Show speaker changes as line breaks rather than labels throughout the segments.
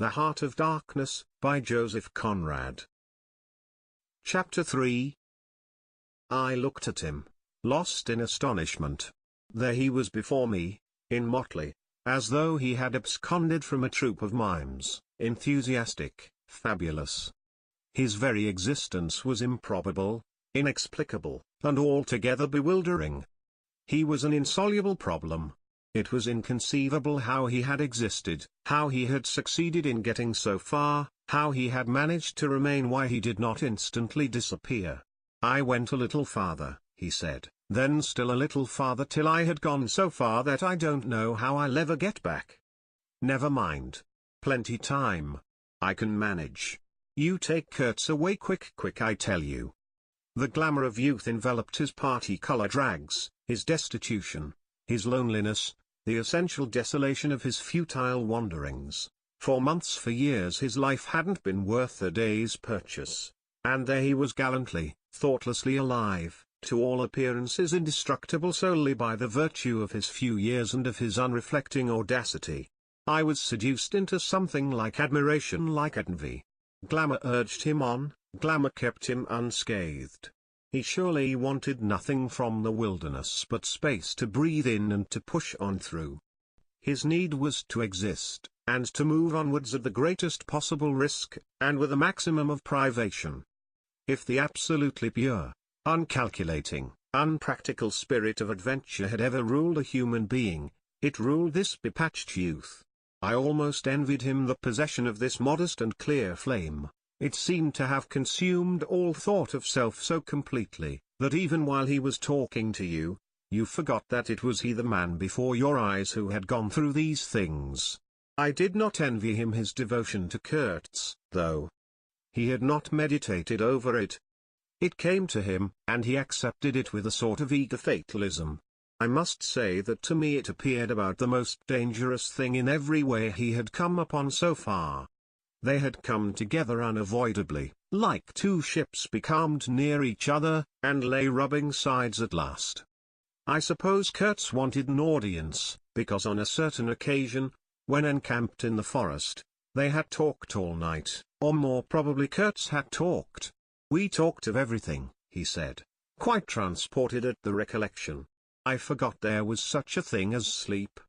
The Heart of Darkness, by Joseph Conrad. Chapter 3. I looked at him, lost in astonishment. There he was before me, in motley, as though he had absconded from a troupe of mimes, enthusiastic, fabulous. His very existence was improbable, inexplicable, and altogether bewildering. He was an insoluble problem. It was inconceivable how he had existed, how he had succeeded in getting so far, how he had managed to remain, why he did not instantly disappear. I went a little farther, he said, then still a little farther, till I had gone so far that I don't know how I'll ever get back. Never mind. Plenty time. I can manage. You take Kurtz away quick, I tell you. The glamour of youth enveloped his party-colored rags, his destitution, his loneliness, the essential desolation of his futile wanderings. For months, for years, his life hadn't been worth a day's purchase. And there he was, gallantly, thoughtlessly alive, to all appearances indestructible solely by the virtue of his few years and of his unreflecting audacity. I was seduced into something like admiration, like envy. Glamour urged him on, glamour kept him unscathed. He surely wanted nothing from the wilderness but space to breathe in and to push on through. His need was to exist, and to move onwards at the greatest possible risk, and with a maximum of privation. If the absolutely pure, uncalculating, unpractical spirit of adventure had ever ruled a human being, it ruled this bepatched youth. I almost envied him the possession of this modest and clear flame. It seemed to have consumed all thought of self so completely, that even while he was talking to you, you forgot that it was he, the man before your eyes, who had gone through these things. I did not envy him his devotion to Kurtz, though. He had not meditated over it. It came to him, and he accepted it with a sort of eager fatalism. I must say that to me it appeared about the most dangerous thing in every way he had come upon so far. They had come together unavoidably, like two ships becalmed near each other, and lay rubbing sides at last. I suppose Kurtz wanted an audience, because on a certain occasion, when encamped in the forest, they had talked all night, or more probably Kurtz had talked. We talked of everything, he said, quite transported at the recollection. I forgot there was such a thing as sleep.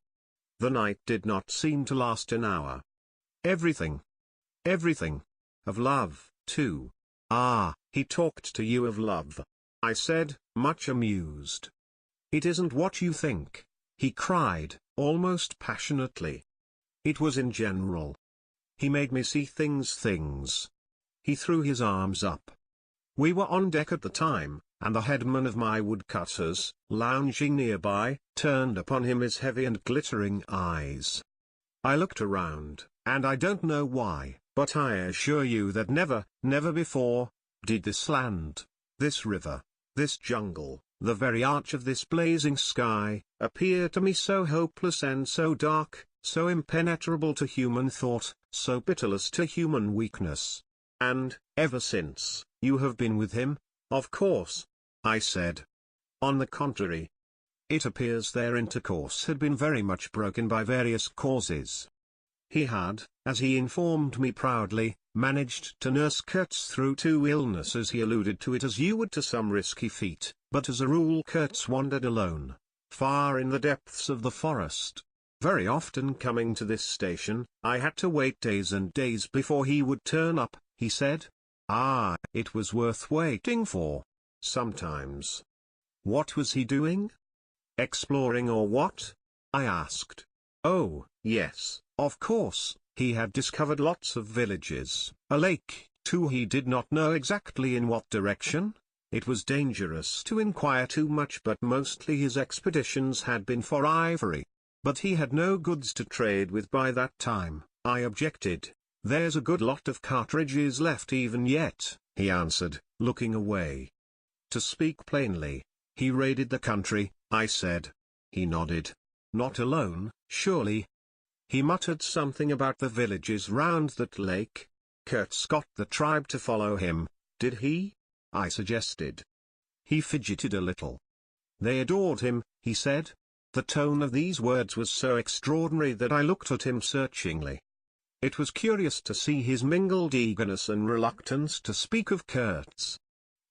The night did not seem to last an hour. Everything. Everything. Of love, too. Ah, he talked to you of love, I said, much amused. It isn't what you think, he cried, almost passionately. It was in general. He made me see things. He threw his arms up. We were on deck at the time, and the headman of my woodcutters, lounging nearby, turned upon him his heavy and glittering eyes. I looked around, and I don't know why, but I assure you that never before, did this land, this river, this jungle, the very arch of this blazing sky, appear to me so hopeless and so dark, so impenetrable to human thought, so pitiless to human weakness. And, ever since, you have been with him, of course, I said. On the contrary. It appears their intercourse had been very much broken by various causes. He had, as he informed me proudly, managed to nurse Kurtz through 2 illnesses. He alluded to it as you would to some risky feat, but as a rule Kurtz wandered alone, far in the depths of the forest. Very often coming to this station, I had to wait days and days before he would turn up, he said. Ah, it was worth waiting for. Sometimes. What was he doing? Exploring or what? I asked. Oh, yes, of course, he had discovered lots of villages, a lake, too. He did not know exactly in what direction. It was dangerous to inquire too much, but mostly his expeditions had been for ivory. But he had no goods to trade with by that time, I objected. There's a good lot of cartridges left even yet, he answered, looking away. To speak plainly, he raided the country, I said. He nodded. Not alone, surely. He muttered something about the villages round that lake. Kurtz got the tribe to follow him, did he? I suggested. He fidgeted a little. They adored him, he said. The tone of these words was so extraordinary that I looked at him searchingly. It was curious to see his mingled eagerness and reluctance to speak of Kurtz.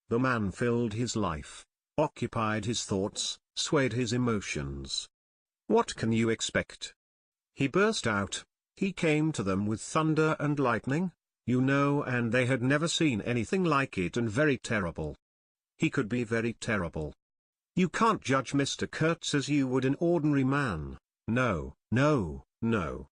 The man filled his life, occupied his thoughts, swayed his emotions. What can you expect? He burst out. He came to them with thunder and lightning, you know, and they had never seen anything like it, and very terrible. He could be very terrible. You can't judge Mr. Kurtz as you would an ordinary man. No, no, no.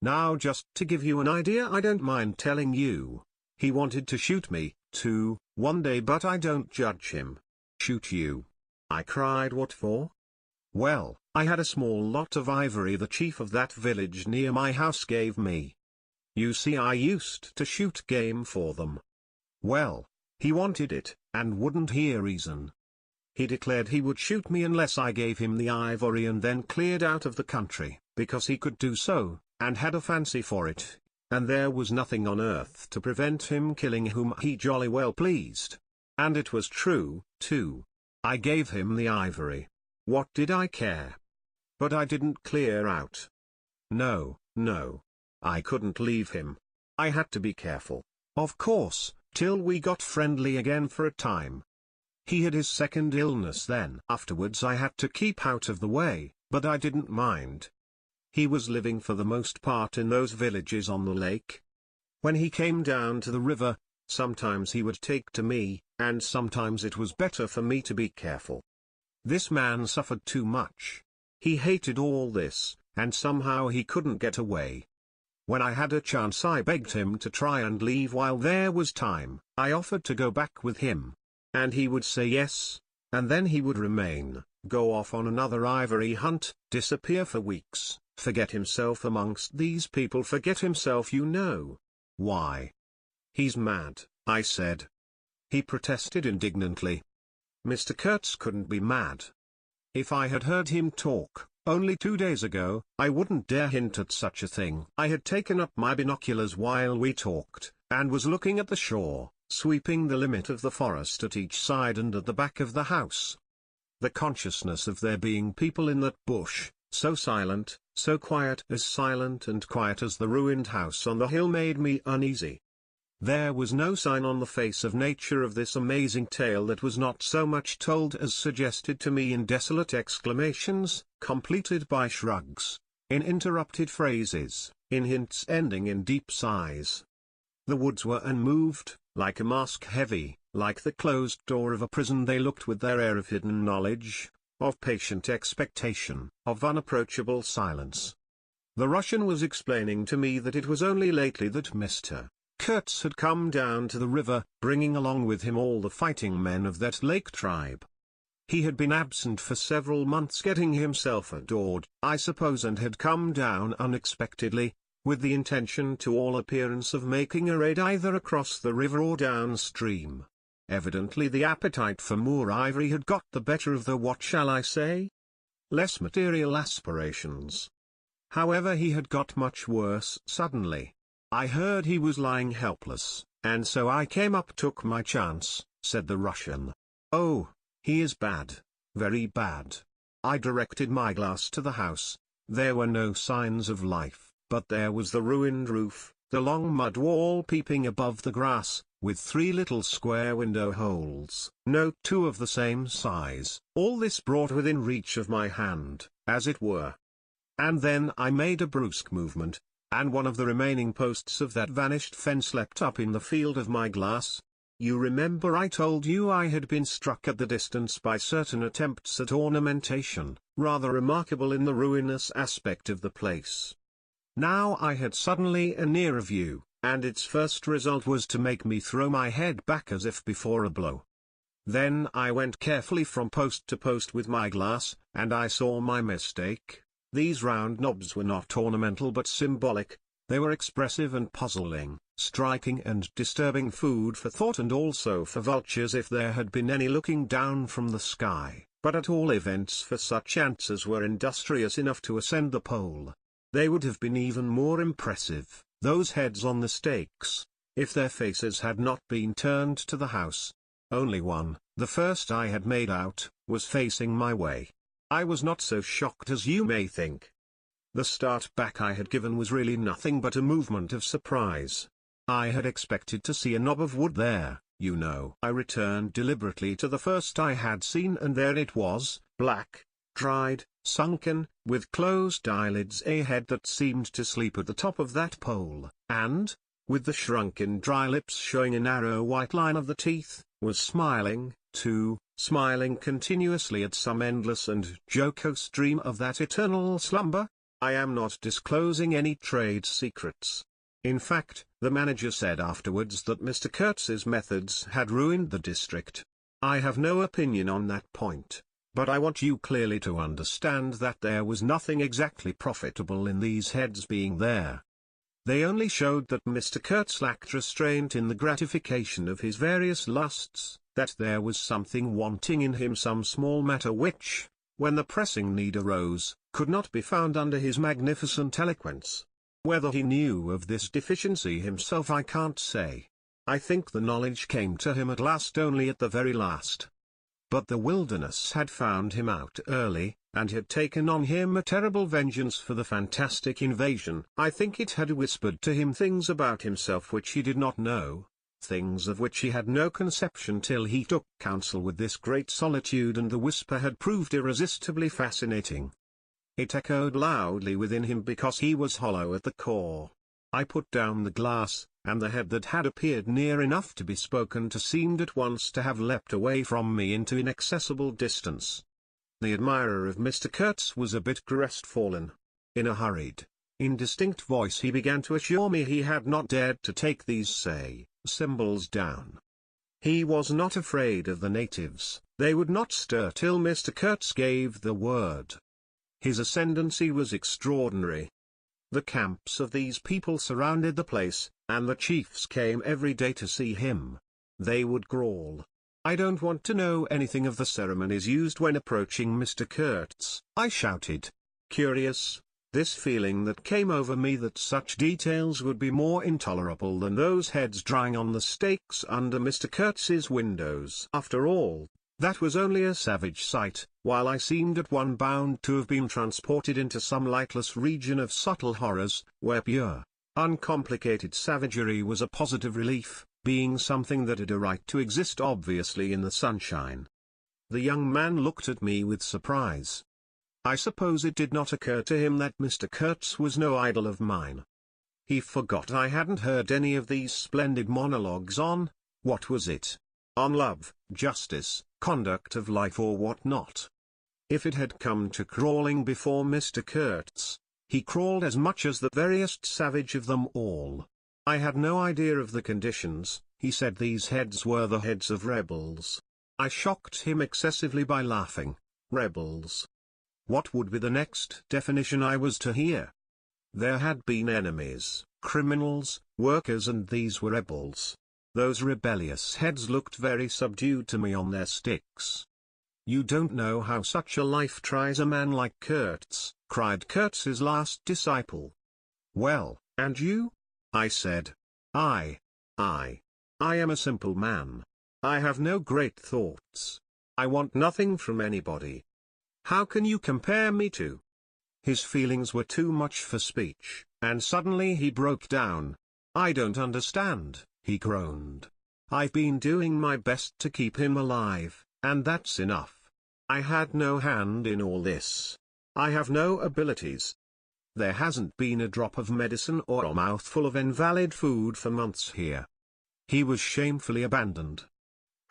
Now just to give you an idea, I don't mind telling you. He wanted to shoot me, too, one day, but I don't judge him. Shoot you? I cried, what for? Well, I had a small lot of ivory the chief of that village near my house gave me. You see, I used to shoot game for them. Well, he wanted it, and wouldn't hear reason. He declared he would shoot me unless I gave him the ivory, and then cleared out of the country, because he could do so, and had a fancy for it, and there was nothing on earth to prevent him killing whom he jolly well pleased. And it was true, too. I gave him the ivory. What did I care? But I didn't clear out. No, no. I couldn't leave him. I had to be careful, of course, till we got friendly again for a time. He had his second illness then. Afterwards I had to keep out of the way, but I didn't mind. He was living for the most part in those villages on the lake. When he came down to the river, sometimes he would take to me, and sometimes it was better for me to be careful. This man suffered too much. He hated all this, and somehow he couldn't get away. When I had a chance I begged him to try and leave while there was time. I offered to go back with him. And he would say yes, and then he would remain, go off on another ivory hunt, disappear for weeks, forget himself amongst these people, forget himself, you know. Why? He's mad, I said. He protested indignantly. Mr. Kurtz couldn't be mad. If I had heard him talk, only 2 days ago, I wouldn't dare hint at such a thing. I had taken up my binoculars while we talked, and was looking at the shore, sweeping the limit of the forest at each side and at the back of the house. The consciousness of there being people in that bush, so silent, so quiet, as silent and quiet as the ruined house on the hill, made me uneasy. There was no sign on the face of nature of this amazing tale that was not so much told as suggested to me in desolate exclamations, completed by shrugs, in interrupted phrases, in hints ending in deep sighs. The woods were unmoved, like a mask heavy, like the closed door of a prison. They looked with their air of hidden knowledge, of patient expectation, of unapproachable silence. The Russian was explaining to me that it was only lately that Mr. Kurtz had come down to the river, bringing along with him all the fighting men of that lake tribe. He had been absent for several months, getting himself adored, I suppose, and had come down unexpectedly, with the intention to all appearance of making a raid either across the river or downstream. Evidently the appetite for more ivory had got the better of the, what shall I say? Less material aspirations. However, he had got much worse suddenly. I heard he was lying helpless, and so I came up, took my chance, said the Russian. Oh, he is bad, very bad. I directed my glass to the house. There were no signs of life, but there was the ruined roof, the long mud wall peeping above the grass, with 3 little square window holes, no 2 of the same size. All this brought within reach of my hand, as it were. And then I made a brusque movement, and one of the remaining posts of that vanished fence leapt up in the field of my glass. You remember I told you I had been struck at the distance by certain attempts at ornamentation, rather remarkable in the ruinous aspect of the place. Now I had suddenly a nearer view, and its first result was to make me throw my head back as if before a blow. Then I went carefully from post to post with my glass, and I saw my mistake. These round knobs were not ornamental but symbolic. They were expressive and puzzling, striking and disturbing food for thought, and also for vultures if there had been any looking down from the sky, but at all events for such ants as were industrious enough to ascend the pole. They would have been even more impressive, those heads on the stakes, if their faces had not been turned to the house. Only one, the first I had made out, was facing my way. I was not so shocked as you may think. The start back I had given was really nothing but a movement of surprise. I had expected to see a knob of wood there, you know. I returned deliberately to the first I had seen, and there it was, black, dried, sunken, with closed eyelids, a head that seemed to sleep at the top of that pole, and, with the shrunken dry lips showing a narrow white line of the teeth, was smiling, too, smiling continuously at some endless and jocose dream of that eternal slumber. I am not disclosing any trade secrets. In fact, the manager said afterwards that Mr. Kurtz's methods had ruined the district. I have no opinion on that point, but I want you clearly to understand that there was nothing exactly profitable in these heads being there. They only showed that Mr. Kurtz lacked restraint in the gratification of his various lusts, that there was something wanting in him, some small matter which, when the pressing need arose, could not be found under his magnificent eloquence. Whether he knew of this deficiency himself I can't say. I think the knowledge came to him at last, only at the very last. But the wilderness had found him out early, and had taken on him a terrible vengeance for the fantastic invasion. I think it had whispered to him things about himself which he did not know, things of which he had no conception till he took counsel with this great solitude, and the whisper had proved irresistibly fascinating. It echoed loudly within him because he was hollow at the core. I put down the glass, and the head that had appeared near enough to be spoken to seemed at once to have leapt away from me into inaccessible distance. The admirer of Mr. Kurtz was a bit crestfallen. In a hurried, indistinct voice he began to assure me he had not dared to take these symbols down. He was not afraid of the natives, they would not stir till Mr. Kurtz gave the word. His ascendancy was extraordinary. The camps of these people surrounded the place, and the chiefs came every day to see him. They would growl, "I don't want to know anything of the ceremonies used when approaching Mr. Kurtz," I shouted. Curious, this feeling that came over me that such details would be more intolerable than those heads drying on the stakes under Mr. Kurtz's windows. After all, that was only a savage sight, while I seemed at one bound to have been transported into some lightless region of subtle horrors, where pure, uncomplicated savagery was a positive relief, being something that had a right to exist obviously in the sunshine. The young man looked at me with surprise. I suppose it did not occur to him that Mr. Kurtz was no idol of mine. He forgot I hadn't heard any of these splendid monologues on, what was it? On love, justice, conduct of life, or what not. If it had come to crawling before Mr. Kurtz, he crawled as much as the veriest savage of them all. I had no idea of the conditions. He said these heads were the heads of rebels. I shocked him excessively by laughing. Rebels. What would be the next definition I was to hear? There had been enemies, criminals, workers, and these were rebels. Those rebellious heads looked very subdued to me on their sticks. "You don't know how such a life tries a man like Kurtz," cried Kurtz's last disciple. "Well, and you?" I said. I am a simple man. I have no great thoughts. I want nothing from anybody. How can you compare me to?" His feelings were too much for speech, and suddenly he broke down. "I don't understand," he groaned. "I've been doing my best to keep him alive, and that's enough. I had no hand in all this. I have no abilities. There hasn't been a drop of medicine or a mouthful of invalid food for months here." He was shamefully abandoned.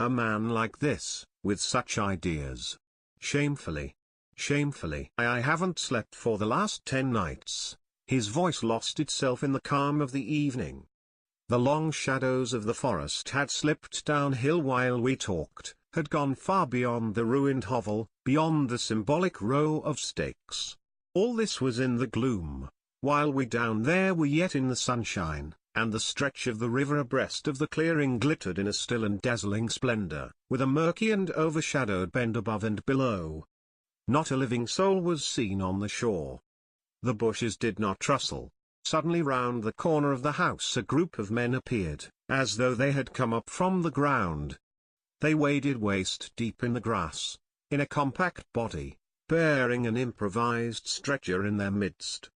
A man like this, with such ideas. Shamefully. Shamefully. I haven't slept for the last 10 nights. His voice lost itself in the calm of the evening. The long shadows of the forest had slipped downhill while we talked, had gone far beyond the ruined hovel, beyond the symbolic row of stakes. All this was in the gloom, while we down there were yet in the sunshine, and the stretch of the river abreast of the clearing glittered in a still and dazzling splendor, with a murky and overshadowed bend above and below. Not a living soul was seen on the shore. The bushes did not rustle. Suddenly round the corner of the house a group of men appeared, as though they had come up from the ground. They waded waist deep in the grass, in a compact body, bearing an improvised stretcher in their midst.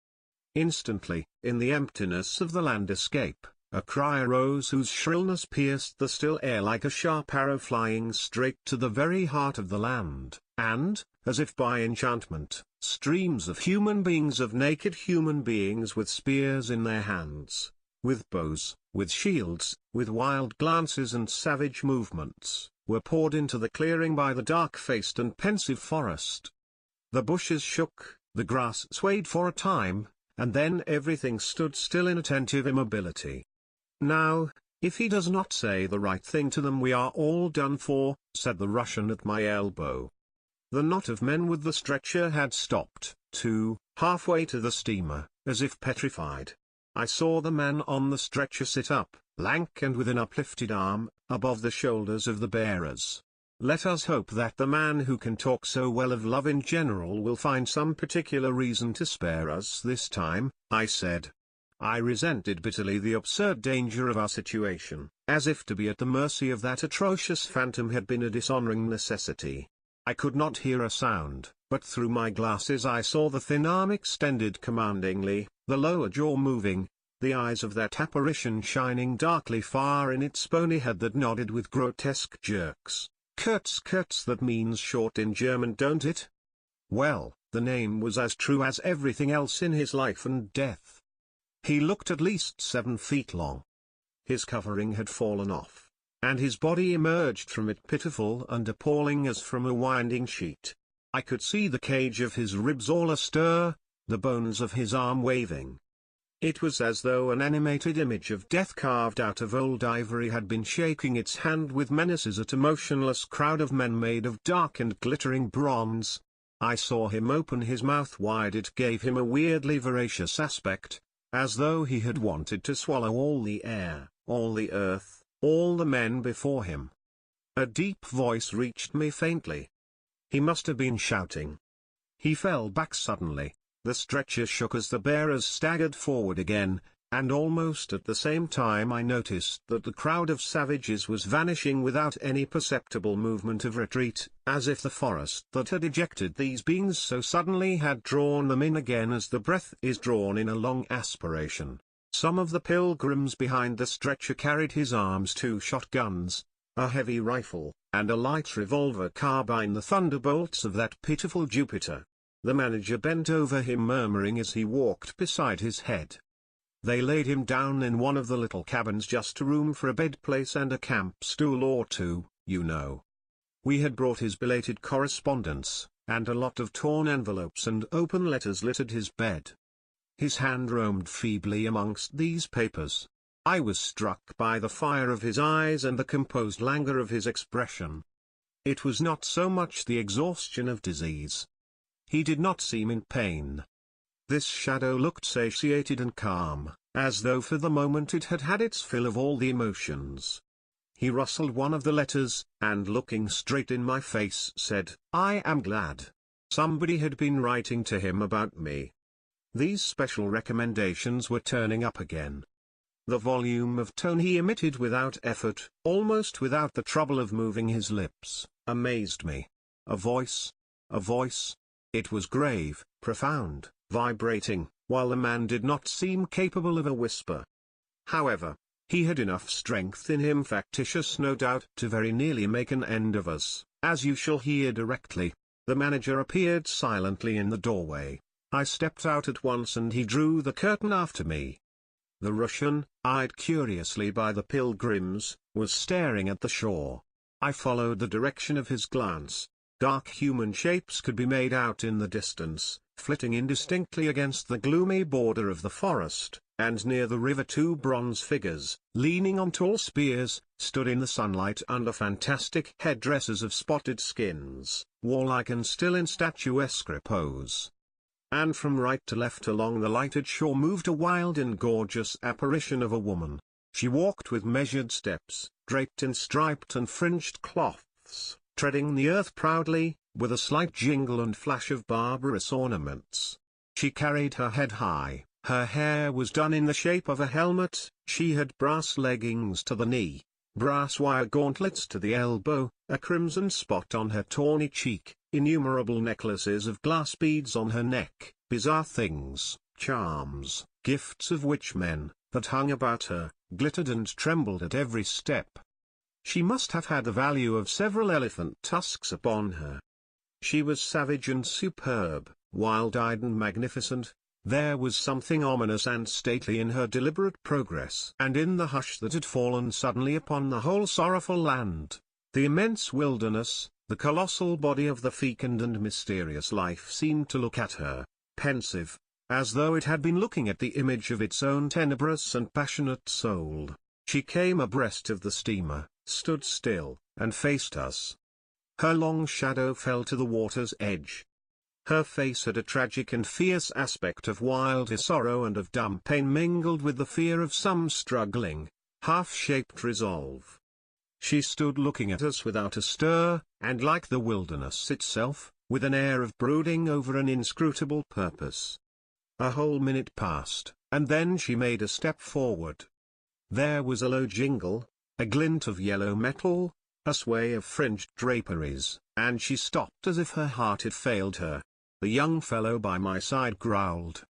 Instantly, in the emptiness of the landscape, a cry arose whose shrillness pierced the still air like a sharp arrow flying straight to the very heart of the land, and, as if by enchantment, streams of naked human beings with spears in their hands, with bows, with shields, with wild glances and savage movements, were poured into the clearing by the dark-faced and pensive forest. The bushes shook, the grass swayed for a time, and then everything stood still in attentive immobility. "Now, if he does not say the right thing to them, we are all done for," said the Russian at my elbow. The knot of men with the stretcher had stopped, too, halfway to the steamer, as if petrified. I saw the man on the stretcher sit up, lank and with an uplifted arm, above the shoulders of the bearers. Let us hope that the man who can talk so well of love in general will find some particular reason to spare us this time, I said. I resented bitterly the absurd danger of our situation, as if to be at the mercy of that atrocious phantom had been a dishonoring necessity. I could not hear a sound, but through my glasses I saw the thin arm extended commandingly, the lower jaw moving, the eyes of that apparition shining darkly far in its bony head that nodded with grotesque jerks. Kurtz that means short in German, don't it? Well, the name was as true as everything else in his life and death. He looked at least 7 feet long. His covering had fallen off, and his body emerged from it pitiful and appalling as from a winding sheet. I could see the cage of his ribs all astir, the bones of his arm waving. It was as though an animated image of death carved out of old ivory had been shaking its hand with menaces at a motionless crowd of men made of dark and glittering bronze. I saw him open his mouth wide. It gave him a weirdly voracious aspect, as though he had wanted to swallow all the air, all the earth, all the men before him. A deep voice reached me faintly. He must have been shouting. He fell back suddenly. The stretcher shook as the bearers staggered forward again, and almost at the same time I noticed that the crowd of savages was vanishing without any perceptible movement of retreat, as if the forest that had ejected these beings so suddenly had drawn them in again as the breath is drawn in a long aspiration. Some of the pilgrims behind the stretcher carried his arms 2 shotguns, a heavy rifle, and a light revolver carbine, the thunderbolts of that pitiful Jupiter. The manager bent over him murmuring as he walked beside his head. They laid him down in one of the little cabins, just room for a bed place and a camp stool or 2, you know. We had brought his belated correspondence, and a lot of torn envelopes and open letters littered his bed. His hand roamed feebly amongst these papers. I was struck by the fire of his eyes and the composed languor of his expression. It was not so much the exhaustion of disease. He did not seem in pain. This shadow looked satiated and calm, as though for the moment it had had its fill of all the emotions. He rustled one of the letters, and looking straight in my face said, "I am glad. Somebody had been writing to him about me." These special recommendations were turning up again. The volume of tone he emitted without effort, almost without the trouble of moving his lips, amazed me. A voice. It was grave, profound, vibrating, while the man did not seem capable of a whisper. However, he had enough strength in him, factitious no doubt, to very nearly make an end of us, as you shall hear directly. The manager appeared silently in the doorway. I stepped out at once and he drew the curtain after me. The Russian, eyed curiously by the pilgrims, was staring at the shore. I followed the direction of his glance. Dark human shapes could be made out in the distance, flitting indistinctly against the gloomy border of the forest, and near the river 2 bronze figures, leaning on tall spears, stood in the sunlight under fantastic headdresses of spotted skins, warlike and still in statuesque repose. And from right to left along the lighted shore moved a wild and gorgeous apparition of a woman. She walked with measured steps, draped in striped and fringed cloths, treading the earth proudly, with a slight jingle and flash of barbarous ornaments. She carried her head high, her hair was done in the shape of a helmet, she had brass leggings to the knee, brass wire gauntlets to the elbow, a crimson spot on her tawny cheek, innumerable necklaces of glass beads on her neck, bizarre things, charms, gifts of witch men, that hung about her, glittered and trembled at every step. She must have had the value of several elephant tusks upon her. She was savage and superb, wild-eyed and magnificent. There was something ominous and stately in her deliberate progress and in the hush that had fallen suddenly upon the whole sorrowful land. The immense wilderness, the colossal body of the fecund and mysterious life seemed to look at her, pensive, as though it had been looking at the image of its own tenebrous and passionate soul. She came abreast of the steamer, stood still, and faced us. Her long shadow fell to the water's edge. Her face had a tragic and fierce aspect of wild sorrow and of dumb pain mingled with the fear of some struggling, half-shaped resolve. She stood looking at us without a stir, and like the wilderness itself, with an air of brooding over an inscrutable purpose. A whole minute passed, and then she made a step forward. There was a low jingle, a glint of yellow metal, a sway of fringed draperies, and she stopped as if her heart had failed her. The young fellow by my side growled.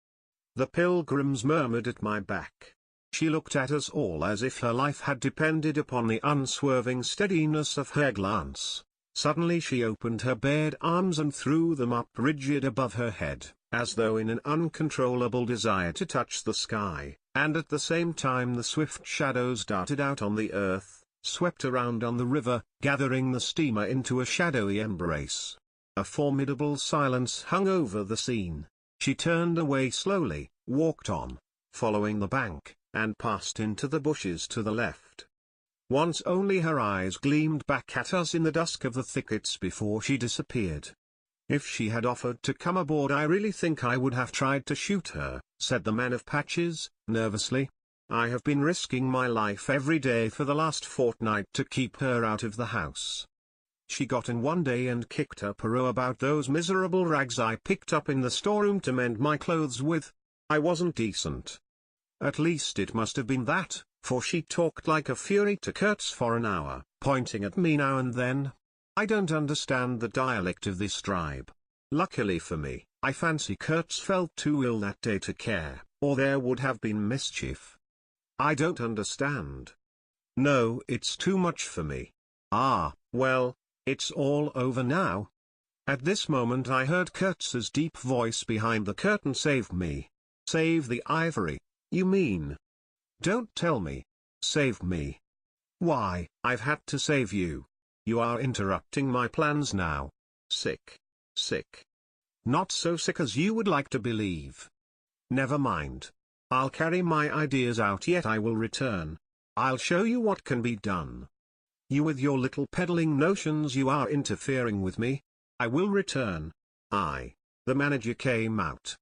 The pilgrims murmured at my back. She looked at us all as if her life had depended upon the unswerving steadiness of her glance. Suddenly she opened her bared arms and threw them up rigid above her head, as though in an uncontrollable desire to touch the sky, and at the same time the swift shadows darted out on the earth, swept around on the river, gathering the steamer into a shadowy embrace. A formidable silence hung over the scene. She turned away slowly, walked on, following the bank, and passed into the bushes to the left. Once only her eyes gleamed back at us in the dusk of the thickets before she disappeared. If she had offered to come aboard, I really think I would have tried to shoot her, said the man of patches, nervously. I have been risking my life every day for the last fortnight to keep her out of the house. She got in one day and kicked her Perot about those miserable rags I picked up in the storeroom to mend my clothes with. I wasn't decent. At least it must have been that, for she talked like a fury to Kurtz for an hour, pointing at me now and then. I don't understand the dialect of this tribe. Luckily for me, I fancy Kurtz felt too ill that day to care, or there would have been mischief. I don't understand. No, it's too much for me. Ah, well. It's all over now. At this moment I heard Kurtz's deep voice behind the curtain. Save me. Save the ivory, you mean? Don't tell me. Save me. Why, I've had to save you. You are interrupting my plans now. Sick. Sick. Not so sick as you would like to believe. Never mind. I'll carry my ideas out, yet I will return. I'll show you what can be done. You with your little peddling notions, you are interfering with me. I will return. The manager came out.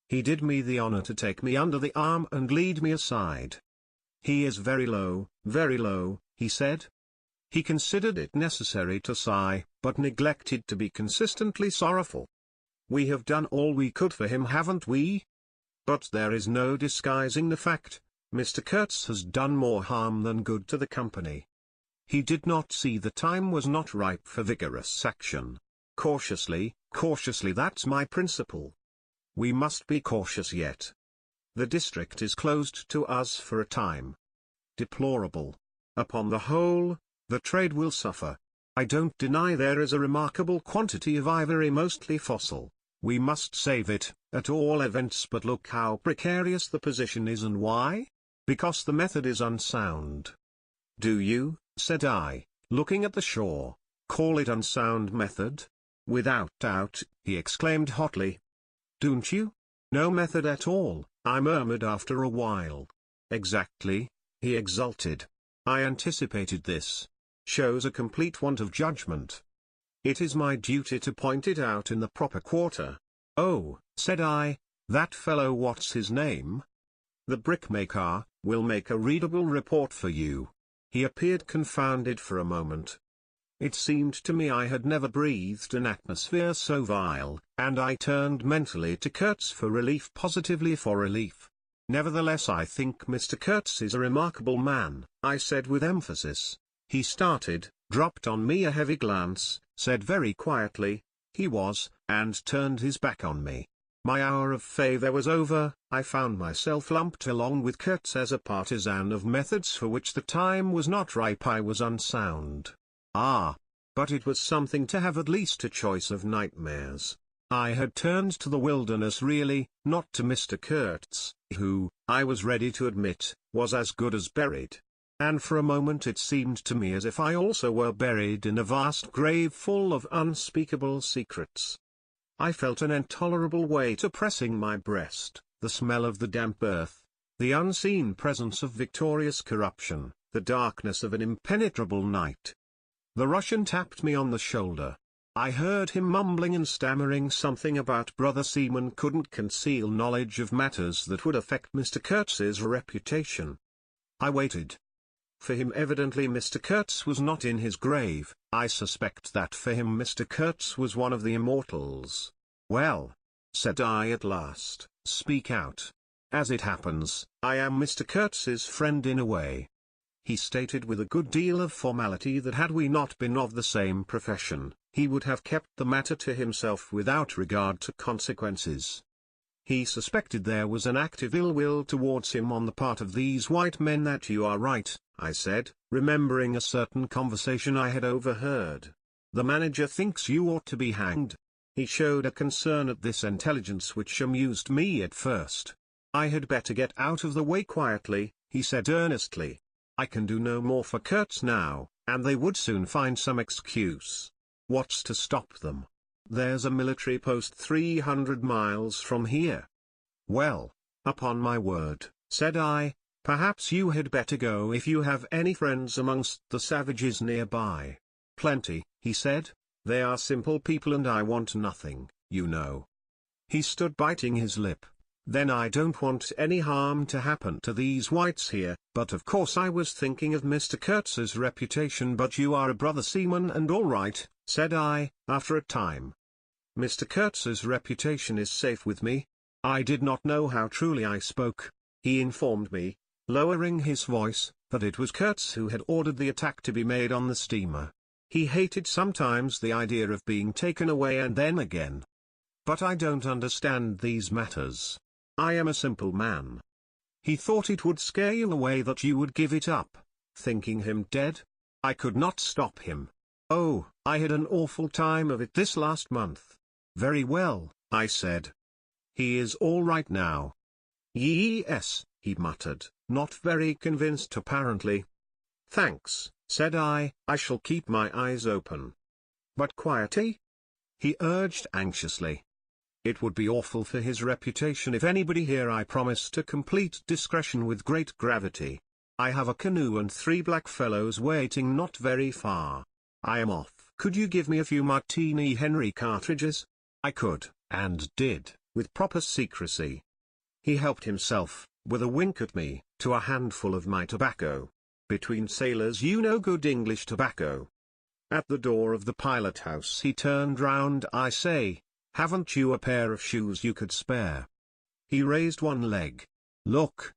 He did me the honor to take me under the arm and lead me aside. He is very low, he said. He considered it necessary to sigh, but neglected to be consistently sorrowful. We have done all we could for him, haven't we? But there is no disguising the fact, Mr. Kurtz has done more harm than good to the company. He did not see the time was not ripe for vigorous action. Cautiously, that's my principle. We must be cautious yet. The district is closed to us for a time. Deplorable. Upon the whole, the trade will suffer. I don't deny there is a remarkable quantity of ivory, mostly fossil. We must save it, at all events, but look how precarious the position is, and why? Because the method is unsound. Do you, said I, looking at the shore, call it unsound method? Without doubt, he exclaimed hotly. Don't you? No method at all, I murmured after a while. Exactly, he exulted. I anticipated this. Shows a complete want of judgment. It is my duty to point it out in the proper quarter. Oh, said I, that fellow, what's his name? The brickmaker, will make a readable report for you. He appeared confounded for a moment. It seemed to me I had never breathed an atmosphere so vile, and I turned mentally to Kurtz for relief, positively for relief. Nevertheless, I think Mr. Kurtz is a remarkable man, I said with emphasis. He started, dropped on me a heavy glance, said very quietly, he was, and turned his back on me. My hour of favor was over. I found myself lumped along with Kurtz as a partisan of methods for which the time was not ripe. I was unsound. But it was something to have at least a choice of nightmares. I had turned to the wilderness really, not to Mr. Kurtz, who, I was ready to admit, was as good as buried. And for a moment it seemed to me as if I also were buried in a vast grave full of unspeakable secrets. I felt an intolerable weight oppressing my breast, the smell of the damp earth, the unseen presence of victorious corruption, the darkness of an impenetrable night. The Russian tapped me on the shoulder. I heard him mumbling and stammering something about Brother Seaman couldn't conceal knowledge of matters that would affect Mr. Kurtz's reputation. I waited. For him evidently Mr. Kurtz was not in his grave. I suspect that for him Mr. Kurtz was one of the immortals. "Well," said I at last, "speak out. As it happens, I am Mr. Kurtz's friend in a way." He stated with a good deal of formality that had we not been of the same profession, he would have kept the matter to himself without regard to consequences. He suspected there was an active ill will towards him on the part of these white men. "That you are right," I said, remembering a certain conversation I had overheard. "The manager thinks you ought to be hanged." He showed a concern at this intelligence which amused me at first. "I had better get out of the way quietly," he said earnestly. "I can do no more for Kurtz now, and they would soon find some excuse. What's to stop them? There's a military post 300 miles from here." "Well, upon my word," said I, "perhaps you had better go if you have any friends amongst the savages nearby." "Plenty," he said. "They are simple people and I want nothing, you know." He stood biting his lip. "Then I don't want any harm to happen to these whites here, but of course I was thinking of Mr. Kurtz's reputation." "But you are a Brother Seaman and all right," said I, after a time. "Mr. Kurtz's reputation is safe with me." I did not know how truly I spoke. He informed me, lowering his voice, that it was Kurtz who had ordered the attack to be made on the steamer. He hated sometimes the idea of being taken away and then again. But I don't understand these matters. I am a simple man. He thought it would scare you away that you would give it up, thinking him dead. I could not stop him. Oh, I had an awful time of it this last month. "Very well," I said. "He is all right now?" "Yes," he muttered, not very convinced apparently. "Thanks," said I shall keep my eyes open." "But quietly?" he urged anxiously. "It would be awful for his reputation if anybody here." I promised a complete discretion with great gravity. "I have a canoe and 3 black fellows waiting not very far. I am off." "Could you give me a few Martini Henry cartridges?" I could, and did, with proper secrecy. He helped himself, with a wink at me, to a handful of my tobacco. Between sailors you know good English tobacco. At the door of the pilot house he turned round. "I say, haven't you a pair of shoes you could spare?" He raised one leg. "Look."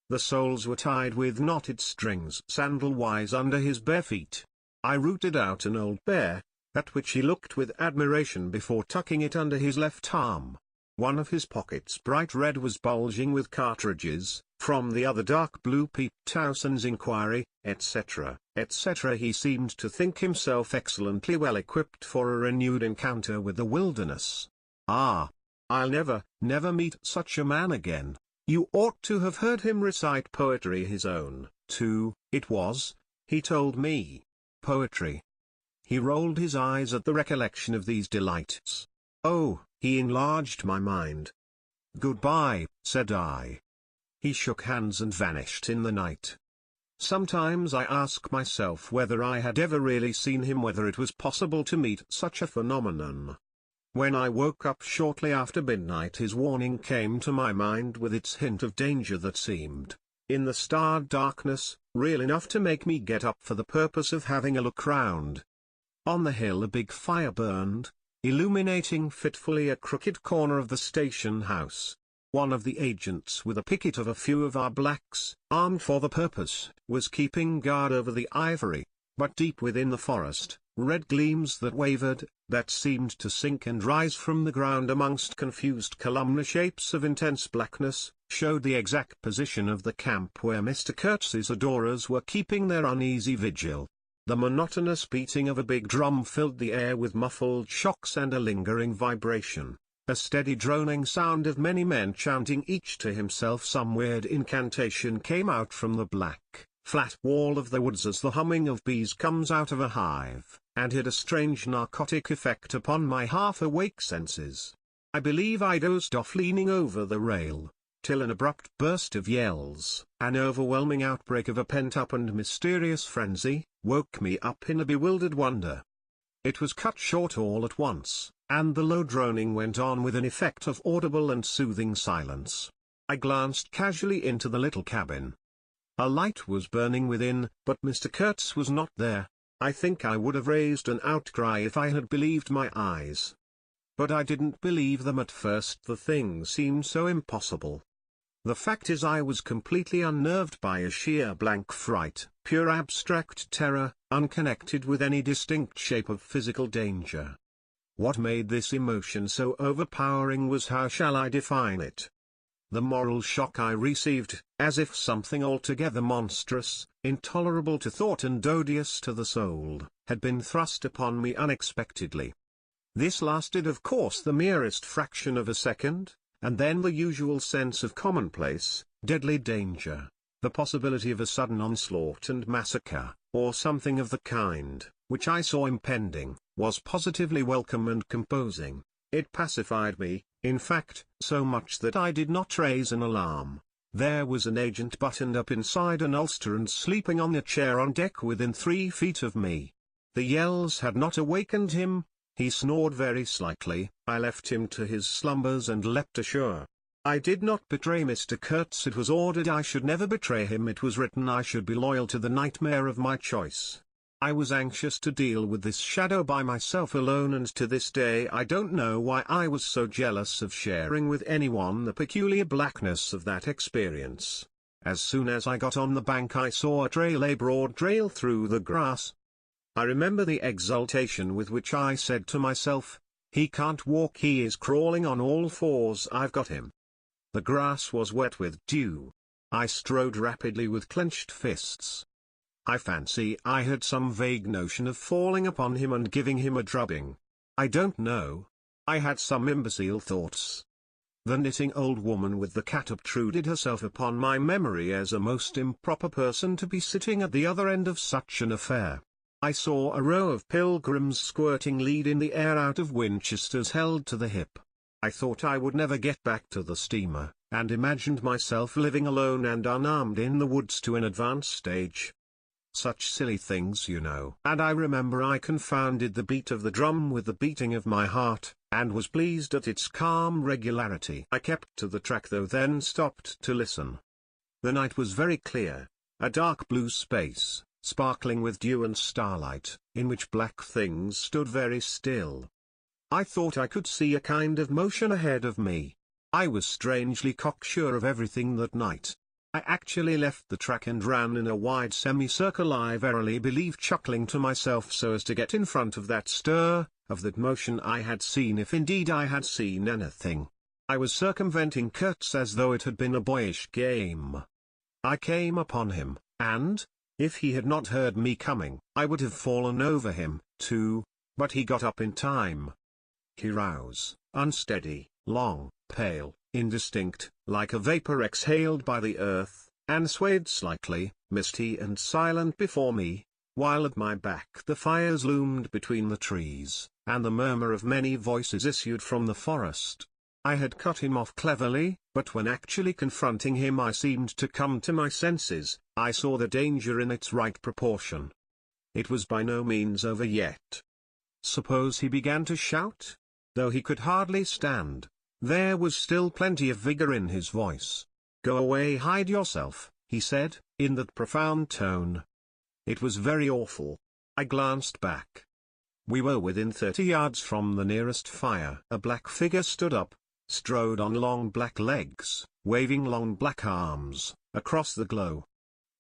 The soles were tied with knotted strings sandal-wise under his bare feet. I rooted out an old pair, at which he looked with admiration before tucking it under his left arm. One of his pockets, bright red, was bulging with cartridges, from the other dark blue peeped Towson's inquiry, etc., etc. He seemed to think himself excellently well equipped for a renewed encounter with the wilderness. I'll never meet such a man again. You ought to have heard him recite poetry, his own, too, it was, he told me. Poetry. He rolled his eyes at the recollection of these delights. Oh, he enlarged my mind. "Goodbye," said I. He shook hands and vanished in the night. Sometimes I ask myself whether I had ever really seen him, whether it was possible to meet such a phenomenon. When I woke up shortly after midnight, his warning came to my mind with its hint of danger that seemed, in the starred darkness, real enough to make me get up for the purpose of having a look round. On the hill a big fire burned, illuminating fitfully a crooked corner of the station house. One of the agents, with a picket of a few of our blacks, armed for the purpose, was keeping guard over the ivory, but deep within the forest, red gleams that wavered, that seemed to sink and rise from the ground amongst confused columnar shapes of intense blackness, showed the exact position of the camp where Mr. Kurtz's adorers were keeping their uneasy vigil. The monotonous beating of a big drum filled the air with muffled shocks and a lingering vibration. A steady droning sound of many men chanting each to himself some weird incantation came out from the black, flat wall of the woods as the humming of bees comes out of a hive, and had a strange narcotic effect upon my half-awake senses. I believe I dozed off leaning over the rail, till an abrupt burst of yells, an overwhelming outbreak of a pent-up and mysterious frenzy, woke me up in a bewildered wonder. It was cut short all at once, and the low droning went on with an effect of audible and soothing silence. I glanced casually into the little cabin. A light was burning within, but Mr. Kurtz was not there. I think I would have raised an outcry if I had believed my eyes. But I didn't believe them at first. The thing seemed so impossible. The fact is, I was completely unnerved by a sheer blank fright, pure abstract terror, unconnected with any distinct shape of physical danger. What made this emotion so overpowering was, how shall I define it? The moral shock I received, as if something altogether monstrous, intolerable to thought and odious to the soul, had been thrust upon me unexpectedly. This lasted, of course, the merest fraction of a second, and then the usual sense of commonplace, deadly danger, the possibility of a sudden onslaught and massacre, or something of the kind, which I saw impending, was positively welcome and composing. It pacified me, in fact, so much that I did not raise an alarm. There was an agent buttoned up inside an ulster and sleeping on a chair on deck within 3 feet of me. The yells had not awakened him. He snored very slightly. I left him to his slumbers and leapt ashore. I did not betray Mr. Kurtz. It was ordered I should never betray him. It was written I should be loyal to the nightmare of my choice. I was anxious to deal with this shadow by myself alone, and to this day I don't know why I was so jealous of sharing with anyone the peculiar blackness of that experience. As soon as I got on the bank I saw a trail, a broad trail through the grass. I remember the exultation with which I said to myself, "He can't walk, he is crawling on all fours, I've got him." The grass was wet with dew. I strode rapidly with clenched fists. I fancy I had some vague notion of falling upon him and giving him a drubbing. I don't know. I had some imbecile thoughts. The knitting old woman with the cat obtruded herself upon my memory as a most improper person to be sitting at the other end of such an affair. I saw a row of pilgrims squirting lead in the air out of Winchesters held to the hip. I thought I would never get back to the steamer, and imagined myself living alone and unarmed in the woods to an advanced age. Such silly things, you know. And I remember I confounded the beat of the drum with the beating of my heart, and was pleased at its calm regularity. I kept to the track though, then stopped to listen. The night was very clear, a dark blue space, sparkling with dew and starlight, in which black things stood very still. I thought I could see a kind of motion ahead of me. I was strangely cocksure of everything that night. I actually left the track and ran in a wide semicircle, I verily believe chuckling to myself so as to get in front of that stir, of that motion I had seen, if indeed I had seen anything. I was circumventing Kurtz as though it had been a boyish game. I came upon him, and, if he had not heard me coming, I would have fallen over him, too, but he got up in time. He rose, unsteady, long, pale, indistinct, like a vapor exhaled by the earth, and swayed slightly, misty and silent before me, while at my back the fires loomed between the trees, and the murmur of many voices issued from the forest. I had cut him off cleverly, but when actually confronting him I seemed to come to my senses. I saw the danger in its right proportion. It was by no means over yet. Suppose he began to shout? Though he could hardly stand, there was still plenty of vigor in his voice. "Go away, hide yourself," he said, in that profound tone. It was very awful. I glanced back. We were within 30 yards from the nearest fire. A black figure stood up, strode on long black legs, waving long black arms, across the glow.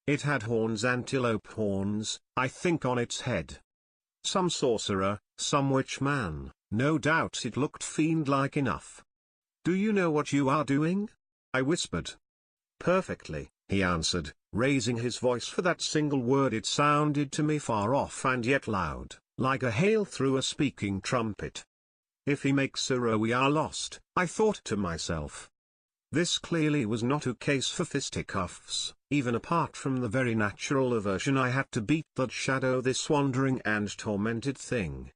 It had horns, antelope horns, I think, on its head. Some sorcerer, some witch man, no doubt it looked fiend-like enough. "Do you know what you are doing?" I whispered. "Perfectly," he answered, raising his voice for that single word. It sounded to me far off and yet loud, like a hail through a speaking trumpet. "If he makes her, we are lost," I thought to myself. This clearly was not a case for fisticuffs, even apart from the very natural aversion I had to beat that shadow, this wandering and tormented thing.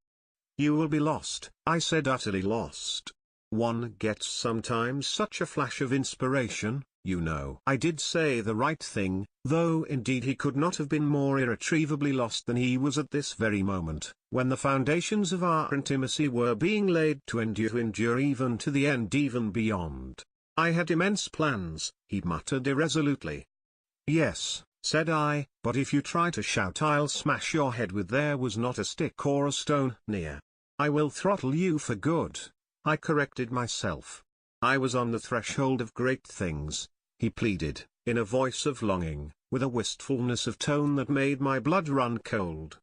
"You will be lost," I said, "utterly lost. One gets sometimes such a flash of inspiration, you know." I did say the right thing, though indeed he could not have been more irretrievably lost than he was at this very moment, when the foundations of our intimacy were being laid to endure even to the end, even beyond. "I had immense plans," he muttered irresolutely. "Yes," said I, "but if you try to shout I'll smash your head with." There was not a stick or a stone near. "I will throttle you for good," I corrected myself. "I was on the threshold of great things," he pleaded, in a voice of longing, with a wistfulness of tone that made my blood run cold.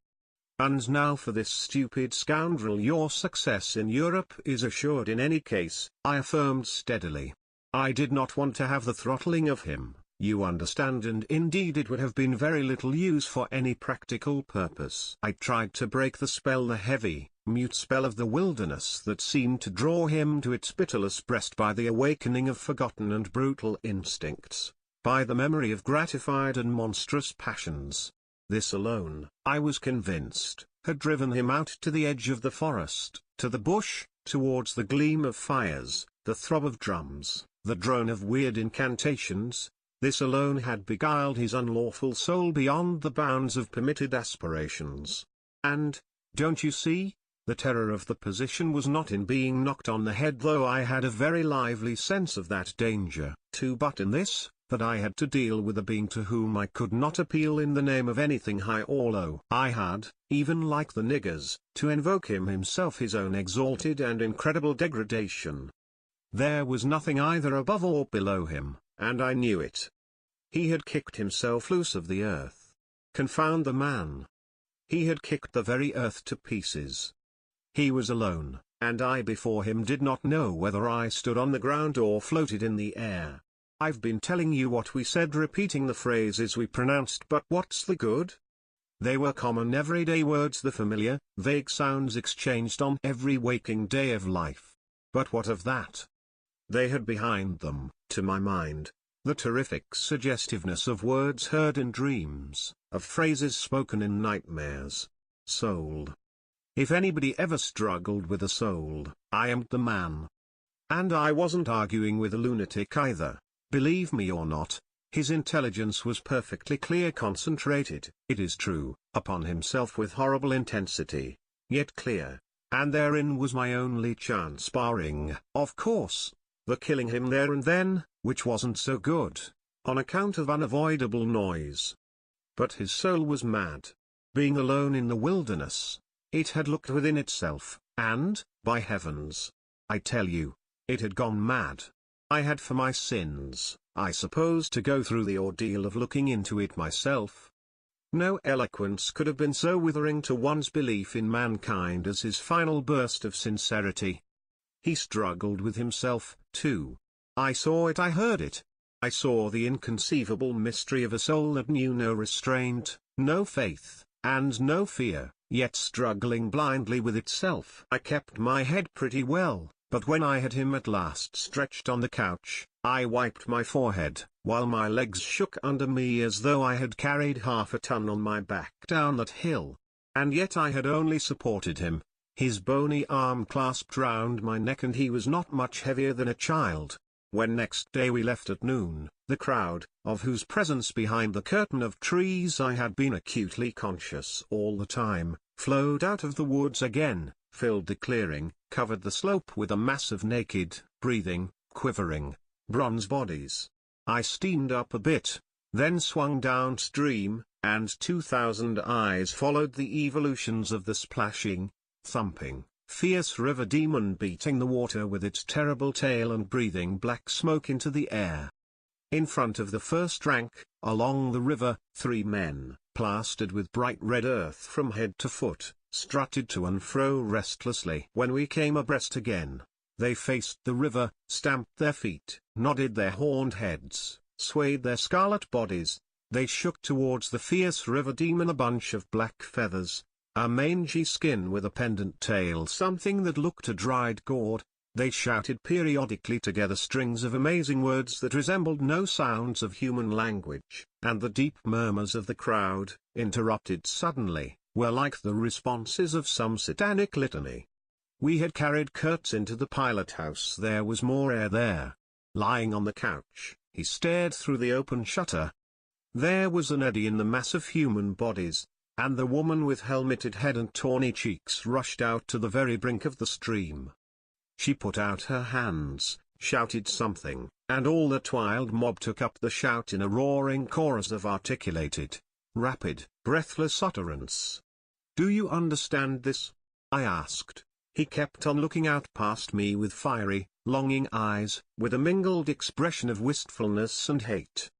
"And now for this stupid scoundrel your success in Europe is assured in any case," I affirmed steadily. I did not want to have the throttling of him, you understand, and indeed it would have been very little use for any practical purpose. I tried to break the spell, the heavy, mute spell of the wilderness that seemed to draw him to its pitiless breast by the awakening of forgotten and brutal instincts, by the memory of gratified and monstrous passions. This alone, I was convinced, had driven him out to the edge of the forest, to the bush, towards the gleam of fires, the throb of drums, the drone of weird incantations. This alone had beguiled his unlawful soul beyond the bounds of permitted aspirations. And, don't you see, the terror of the position was not in being knocked on the head, though I had a very lively sense of that danger, too, but in this, that I had to deal with a being to whom I could not appeal in the name of anything high or low. I had, even like the niggers, to invoke him himself, his own exalted and incredible degradation. There was nothing either above or below him, and I knew it. He had kicked himself loose of the earth. Confound the man! He had kicked the very earth to pieces. He was alone, and I before him did not know whether I stood on the ground or floated in the air. I've been telling you what we said, repeating the phrases we pronounced, but what's the good? They were common everyday words, the familiar, vague sounds exchanged on every waking day of life. But what of that? They had behind them, to my mind, the terrific suggestiveness of words heard in dreams, of phrases spoken in nightmares. Soul. If anybody ever struggled with a soul, I am the man. And I wasn't arguing with a lunatic either, believe me or not. His intelligence was perfectly clear, concentrated, it is true, upon himself with horrible intensity, yet clear, and therein was my only chance, barring, of course, the killing him there and then, which wasn't so good, on account of unavoidable noise. But his soul was mad. Being alone in the wilderness, it had looked within itself, and, by heavens, I tell you, it had gone mad. I had for my sins, I suppose, to go through the ordeal of looking into it myself. No eloquence could have been so withering to one's belief in mankind as his final burst of sincerity. He struggled with himself, too. I saw it, I heard it. I saw the inconceivable mystery of a soul that knew no restraint, no faith, and no fear, yet struggling blindly with itself. I kept my head pretty well, but when I had him at last stretched on the couch, I wiped my forehead, while my legs shook under me as though I had carried half a ton on my back down that hill. And yet I had only supported him, his bony arm clasped round my neck, and he was not much heavier than a child. When next day we left at noon, the crowd, of whose presence behind the curtain of trees I had been acutely conscious all the time, flowed out of the woods again, filled the clearing, covered the slope with a mass of naked, breathing, quivering, bronze bodies. I steamed up a bit, then swung downstream, and 2,000 eyes followed the evolutions of the splashing, thumping, fierce river demon, beating the water with its terrible tail and breathing black smoke into the air. In front of the first rank, along the river, 3 men, plastered with bright red earth from head to foot, strutted to and fro restlessly. When we came abreast again, they faced the river, stamped their feet, nodded their horned heads, swayed their scarlet bodies. They shook towards the fierce river demon a bunch of black feathers, a mangy skin with a pendant tail, something that looked a dried gourd. They shouted periodically together strings of amazing words that resembled no sounds of human language, and the deep murmurs of the crowd, interrupted suddenly, were like the responses of some satanic litany. We had carried Kurtz into the pilot house. There was more air there. Lying on the couch, he stared through the open shutter. There was an eddy in the mass of human bodies, and the woman with helmeted head and tawny cheeks rushed out to the very brink of the stream. She put out her hands, shouted something, and all that wild mob took up the shout in a roaring chorus of articulated, rapid, breathless utterance. "Do you understand this?" I asked. He kept on looking out past me with fiery, longing eyes, with a mingled expression of wistfulness and hate.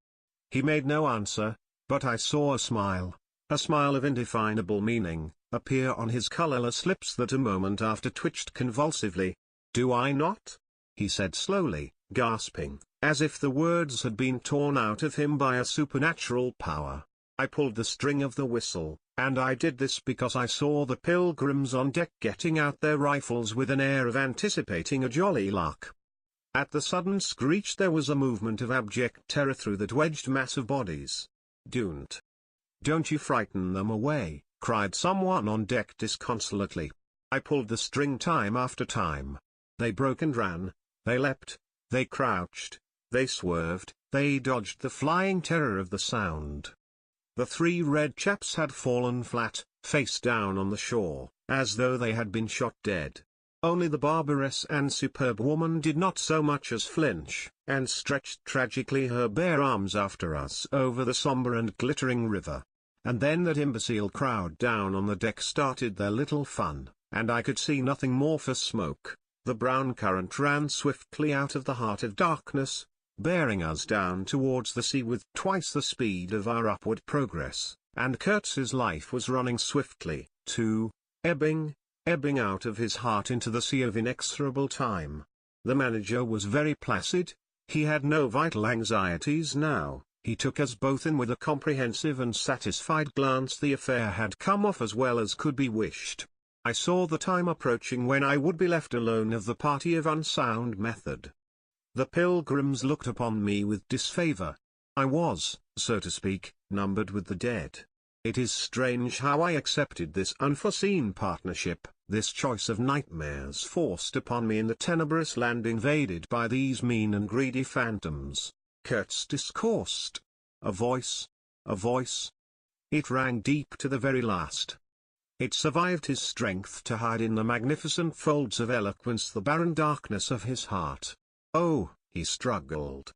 He made no answer, but I saw a smile of indefinable meaning, appear on his colorless lips that a moment after twitched convulsively. "Do I not?" he said slowly, gasping, as if the words had been torn out of him by a supernatural power. I pulled the string of the whistle, and I did this because I saw the pilgrims on deck getting out their rifles with an air of anticipating a jolly lark. At the sudden screech there was a movement of abject terror through that wedged mass of bodies. Don't you frighten them away," cried someone on deck disconsolately. I pulled the string time after time. They broke and ran, they leapt, they crouched, they swerved, they dodged the flying terror of the sound. The three red chaps had fallen flat, face down on the shore, as though they had been shot dead. Only the barbarous and superb woman did not so much as flinch, and stretched tragically her bare arms after us over the somber and glittering river. And then that imbecile crowd down on the deck started their little fun, and I could see nothing more for smoke. The brown current ran swiftly out of the heart of darkness, bearing us down towards the sea with twice the speed of our upward progress, and Kurtz's life was running swiftly, too, ebbing out of his heart into the sea of inexorable time. The manager was very placid. He had no vital anxieties now. He took us both in with a comprehensive and satisfied glance. The affair had come off as well as could be wished. I saw the time approaching when I would be left alone of the party of unsound method. The pilgrims looked upon me with disfavor. I was, so to speak, numbered with the dead. It is strange how I accepted this unforeseen partnership, this choice of nightmares forced upon me in the tenebrous land invaded by these mean and greedy phantoms. Kurtz discoursed. A voice. It rang deep to the very last. It survived his strength to hide in the magnificent folds of eloquence the barren darkness of his heart. Oh, he struggled.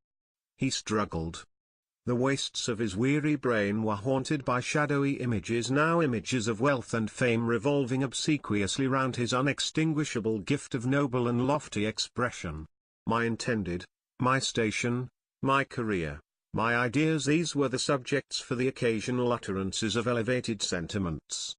The wastes of his weary brain were haunted by shadowy images, now images of wealth and fame revolving obsequiously round his unextinguishable gift of noble and lofty expression. My intended, my station, my career, my ideas, these were the subjects for the occasional utterances of elevated sentiments.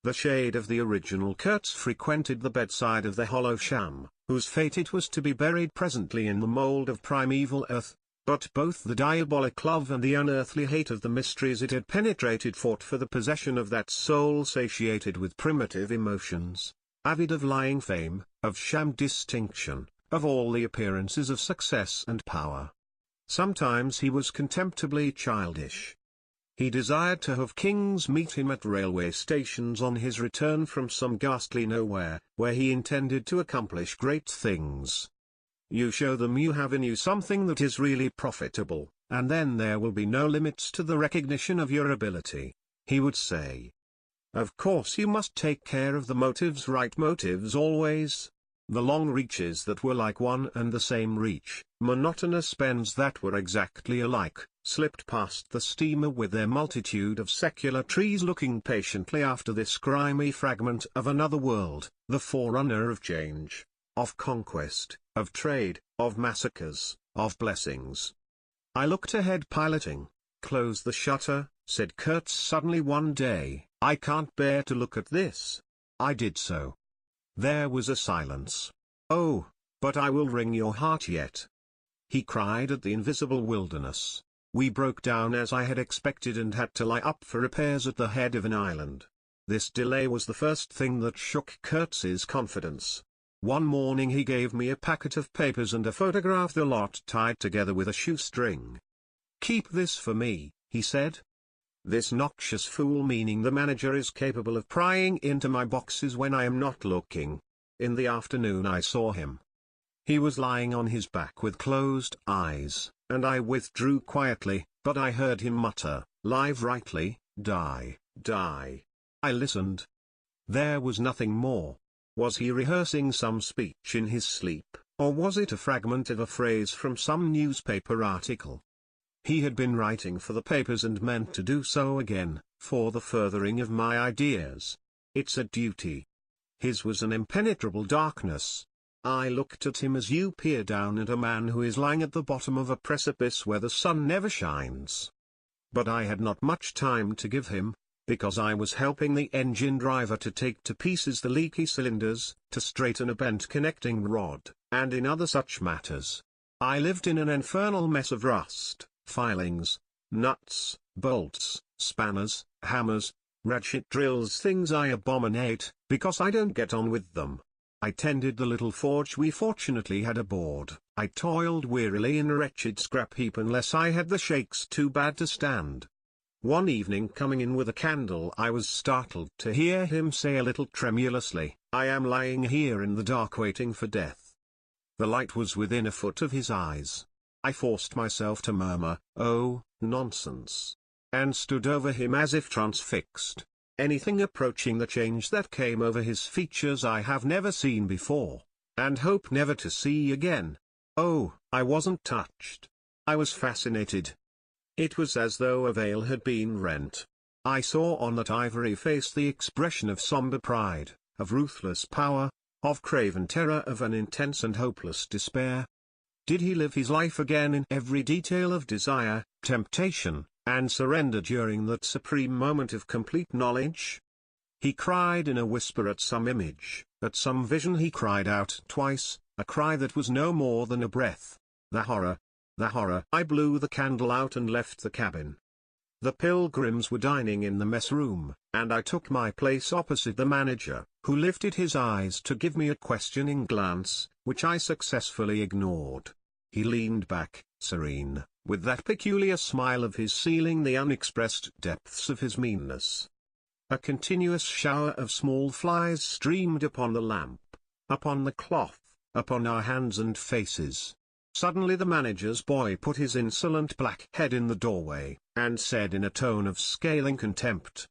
The shade of the original Kurtz frequented the bedside of the hollow sham, whose fate it was to be buried presently in the mold of primeval earth. But both the diabolic love and the unearthly hate of the mysteries it had penetrated fought for the possession of that soul satiated with primitive emotions, avid of lying fame, of sham distinction, of all the appearances of success and power. Sometimes he was contemptibly childish. He desired to have kings meet him at railway stations on his return from some ghastly nowhere, where he intended to accomplish great things. You show them you have in you something that is really profitable, and then there will be no limits to the recognition of your ability, he would say. Of course you must take care of the motives, right motives always. The long reaches that were like one and the same reach, monotonous bends that were exactly alike, slipped past the steamer with their multitude of secular trees looking patiently after this grimy fragment of another world, the forerunner of change, of conquest, of trade, of massacres, of blessings. I looked ahead piloting. "Close the shutter," said Kurtz suddenly one day. "I can't bear to look at this." I did so. There was a silence. "Oh, but I will wring your heart yet," he cried at the invisible wilderness. We broke down as I had expected and had to lie up for repairs at the head of an island. This delay was the first thing that shook Kurtz's confidence. One morning he gave me a packet of papers and a photograph, the lot tied together with a shoestring. "Keep this for me," he said. This noxious fool, meaning the manager, is capable of prying into my boxes when I am not looking. In the afternoon I saw him. He was lying on his back with closed eyes, and I withdrew quietly, but I heard him mutter, "Live rightly, die, die." I listened. There was nothing more. Was he rehearsing some speech in his sleep, or was it a fragment of a phrase from some newspaper article? He had been writing for the papers and meant to do so again, for the furthering of my ideas. It's a duty. His was an impenetrable darkness. I looked at him as you peer down at a man who is lying at the bottom of a precipice where the sun never shines. But I had not much time to give him, because I was helping the engine driver to take to pieces the leaky cylinders, to straighten a bent connecting rod, and in other such matters. I lived in an infernal mess of rust, filings, nuts, bolts, spanners, hammers, ratchet drills, things I abominate, because I don't get on with them. I tended the little forge we fortunately had aboard. I toiled wearily in a wretched scrap heap unless I had the shakes too bad to stand. One evening, coming in with a candle, I was startled to hear him say a little tremulously, "I am lying here in the dark waiting for death." The light was within a foot of his eyes. I forced myself to murmur, "Oh, nonsense," and stood over him as if transfixed. Anything approaching the change that came over his features I have never seen before, and hope never to see again. Oh, I wasn't touched. I was fascinated. It was as though a veil had been rent. I saw on that ivory face the expression of somber pride, of ruthless power, of craven terror, of an intense and hopeless despair. Did he live his life again in every detail of desire, temptation, and surrender during that supreme moment of complete knowledge? He cried in a whisper at some image, at some vision. He cried out twice, a cry that was no more than a breath. The horror! The horror! I blew the candle out and left the cabin. The pilgrims were dining in the mess room, and I took my place opposite the manager, who lifted his eyes to give me a questioning glance, which I successfully ignored. He leaned back, serene, with that peculiar smile of his sealing the unexpressed depths of his meanness. A continuous shower of small flies streamed upon the lamp, upon the cloth, upon our hands and faces. Suddenly the manager's boy put his insolent black head in the doorway, and said in a tone of scathing contempt,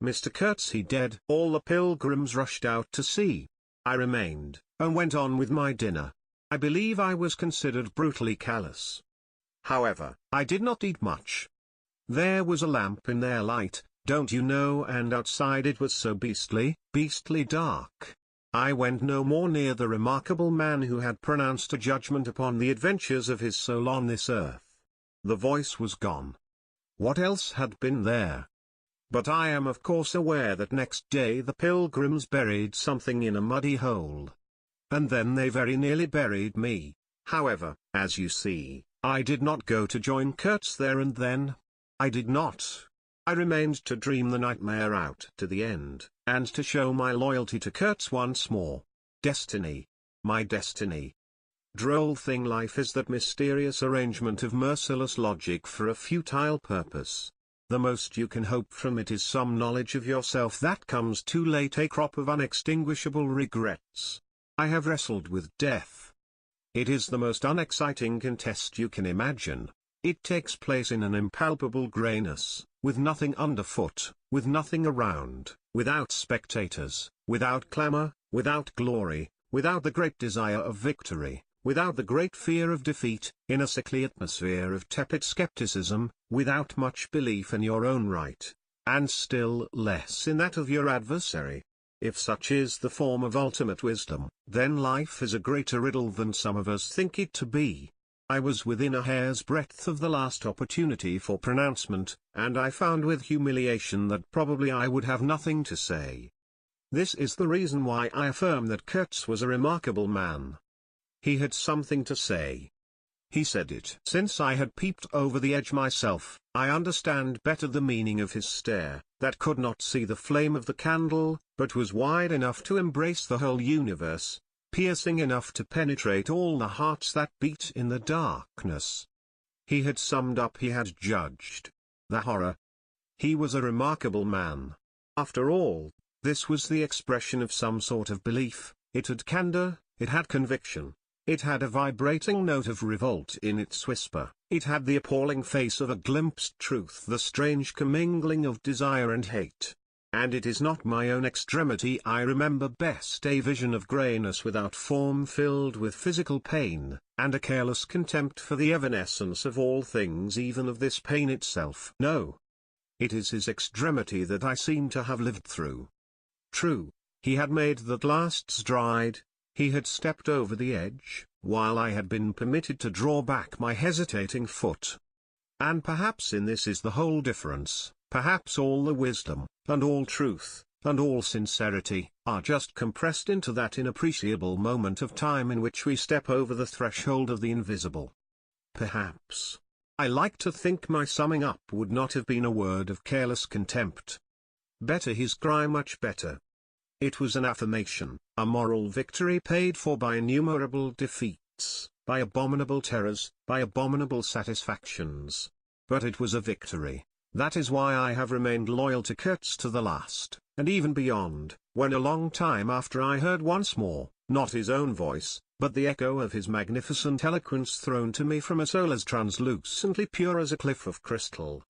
"Mr. Kurtz, he dead." All the pilgrims rushed out to see. I remained, and went on with my dinner. I believe I was considered brutally callous. However, I did not eat much. There was a lamp in their light, don't you know, and outside it was so beastly dark. I went no more near the remarkable man who had pronounced a judgment upon the adventures of his soul on this earth. The voice was gone. What else had been there? But I am of course aware that next day the pilgrims buried something in a muddy hole. And then they very nearly buried me. However, as you see, I did not go to join Kurtz there and then. I did not. I remained to dream the nightmare out to the end, and to show my loyalty to Kurtz once more. Destiny. My destiny. Droll thing life is, that mysterious arrangement of merciless logic for a futile purpose. The most you can hope from it is some knowledge of yourself that comes too late, a crop of unextinguishable regrets. I have wrestled with death. It is the most unexciting contest you can imagine. It takes place in an impalpable grayness, with nothing underfoot, with nothing around, without spectators, without clamor, without glory, without the great desire of victory, without the great fear of defeat, in a sickly atmosphere of tepid skepticism, without much belief in your own right, and still less in that of your adversary. If such is the form of ultimate wisdom, then life is a greater riddle than some of us think it to be. I was within a hair's breadth of the last opportunity for pronouncement, and I found with humiliation that probably I would have nothing to say. This is the reason why I affirm that Kurtz was a remarkable man. He had something to say. He said it. Since I had peeped over the edge myself, I understand better the meaning of his stare, that could not see the flame of the candle, but was wide enough to embrace the whole universe, piercing enough to penetrate all the hearts that beat in the darkness. He had summed up, he had judged. The horror. He was a remarkable man. After all, this was the expression of some sort of belief. It had candor, it had conviction. It had a vibrating note of revolt in its whisper, it had the appalling face of a glimpsed truth, the strange commingling of desire and hate. And it is not my own extremity I remember best, a vision of greyness without form filled with physical pain, and a careless contempt for the evanescence of all things, even of this pain itself. No. It is his extremity that I seem to have lived through. True, he had made that last stride. He had stepped over the edge, while I had been permitted to draw back my hesitating foot. And perhaps in this is the whole difference, perhaps all the wisdom, and all truth, and all sincerity, are just compressed into that inappreciable moment of time in which we step over the threshold of the invisible. Perhaps. I like to think my summing up would not have been a word of careless contempt. Better his cry, much better. It was an affirmation, a moral victory paid for by innumerable defeats, by abominable terrors, by abominable satisfactions. But it was a victory. That is why I have remained loyal to Kurtz to the last, and even beyond, when a long time after I heard once more, not his own voice, but the echo of his magnificent eloquence thrown to me from a soul as translucently pure as a cliff of crystal.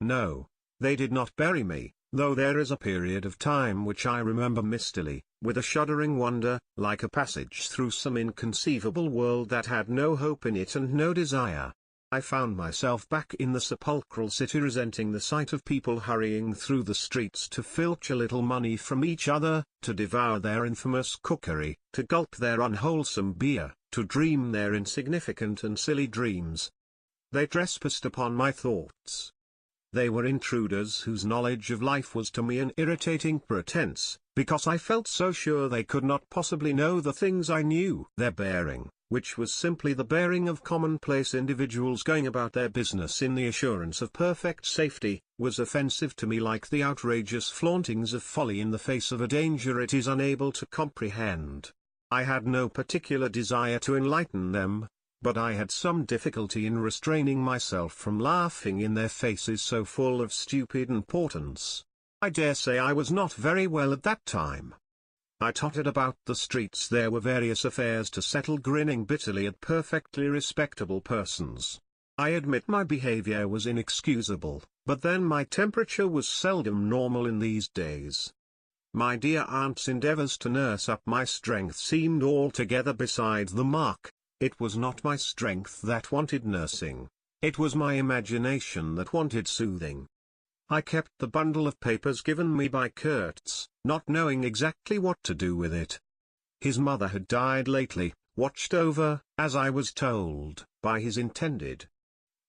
No, they did not bury me. Though there is a period of time which I remember mistily, with a shuddering wonder, like a passage through some inconceivable world that had no hope in it and no desire. I found myself back in the sepulchral city, resenting the sight of people hurrying through the streets to filch a little money from each other, to devour their infamous cookery, to gulp their unwholesome beer, to dream their insignificant and silly dreams. They trespassed upon my thoughts. They were intruders whose knowledge of life was to me an irritating pretense, because I felt so sure they could not possibly know the things I knew. Their bearing, which was simply the bearing of commonplace individuals going about their business in the assurance of perfect safety, was offensive to me like the outrageous flauntings of folly in the face of a danger it is unable to comprehend. I had no particular desire to enlighten them, but I had some difficulty in restraining myself from laughing in their faces so full of stupid importance. I dare say I was not very well at that time. I tottered about the streets. There were various affairs to settle, grinning bitterly at perfectly respectable persons. I admit my behavior was inexcusable, but then my temperature was seldom normal in these days. My dear aunt's endeavors to nurse up my strength seemed altogether beside the mark. It was not my strength that wanted nursing. It was my imagination that wanted soothing. I kept the bundle of papers given me by Kurtz, not knowing exactly what to do with it. His mother had died lately, watched over, as I was told, by his intended.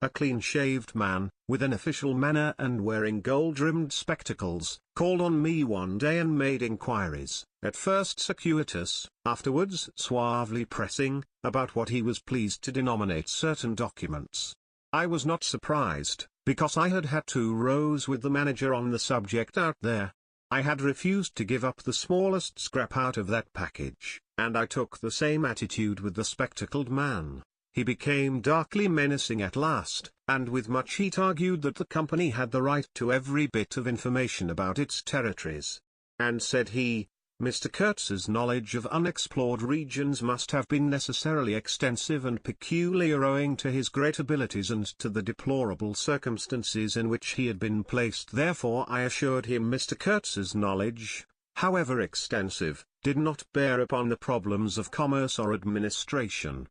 A clean-shaved man, with an official manner and wearing gold-rimmed spectacles, called on me one day and made inquiries, at first circuitous, afterwards suavely pressing, about what he was pleased to denominate certain documents. I was not surprised, because I had had 2 rows with the manager on the subject out there. I had refused to give up the smallest scrap out of that package, and I took the same attitude with the spectacled man. He became darkly menacing at last, and with much heat argued that the company had the right to every bit of information about its territories. And said he, Mr. Kurtz's knowledge of unexplored regions must have been necessarily extensive and peculiar owing to his great abilities and to the deplorable circumstances in which he had been placed. Therefore I assured him Mr. Kurtz's knowledge, however extensive, did not bear upon the problems of commerce or administration.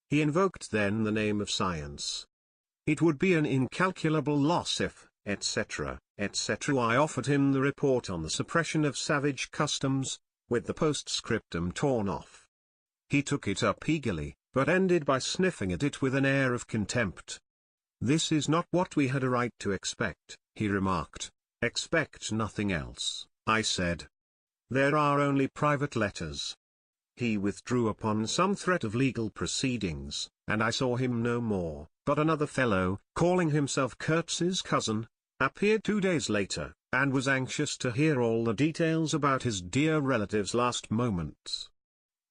He invoked then the name of science. It would be an incalculable loss if, etc., etc. I offered him the report on the suppression of savage customs, with the postscriptum torn off. He took it up eagerly, but ended by sniffing at it with an air of contempt. "This is not what we had a right to expect," he remarked. "Expect nothing else," I said. There are only private letters. He withdrew upon some threat of legal proceedings, and I saw him no more. But another fellow, calling himself Kurtz's cousin, appeared 2 days later, and was anxious to hear all the details about his dear relative's last moments.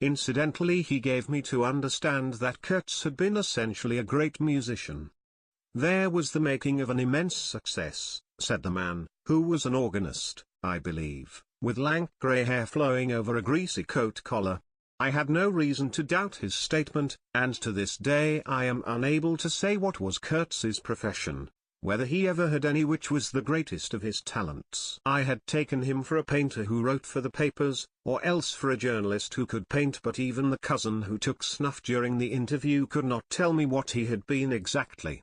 Incidentally, he gave me to understand that Kurtz had been essentially a great musician. There was the making of an immense success, said the man, who was an organist, I believe, with lank grey hair flowing over a greasy coat collar. I had no reason to doubt his statement, and to this day I am unable to say what was Kurtz's profession, whether he ever had any, which was the greatest of his talents. I had taken him for a painter who wrote for the papers, or else for a journalist who could paint, but even the cousin who took snuff during the interview could not tell me what he had been exactly.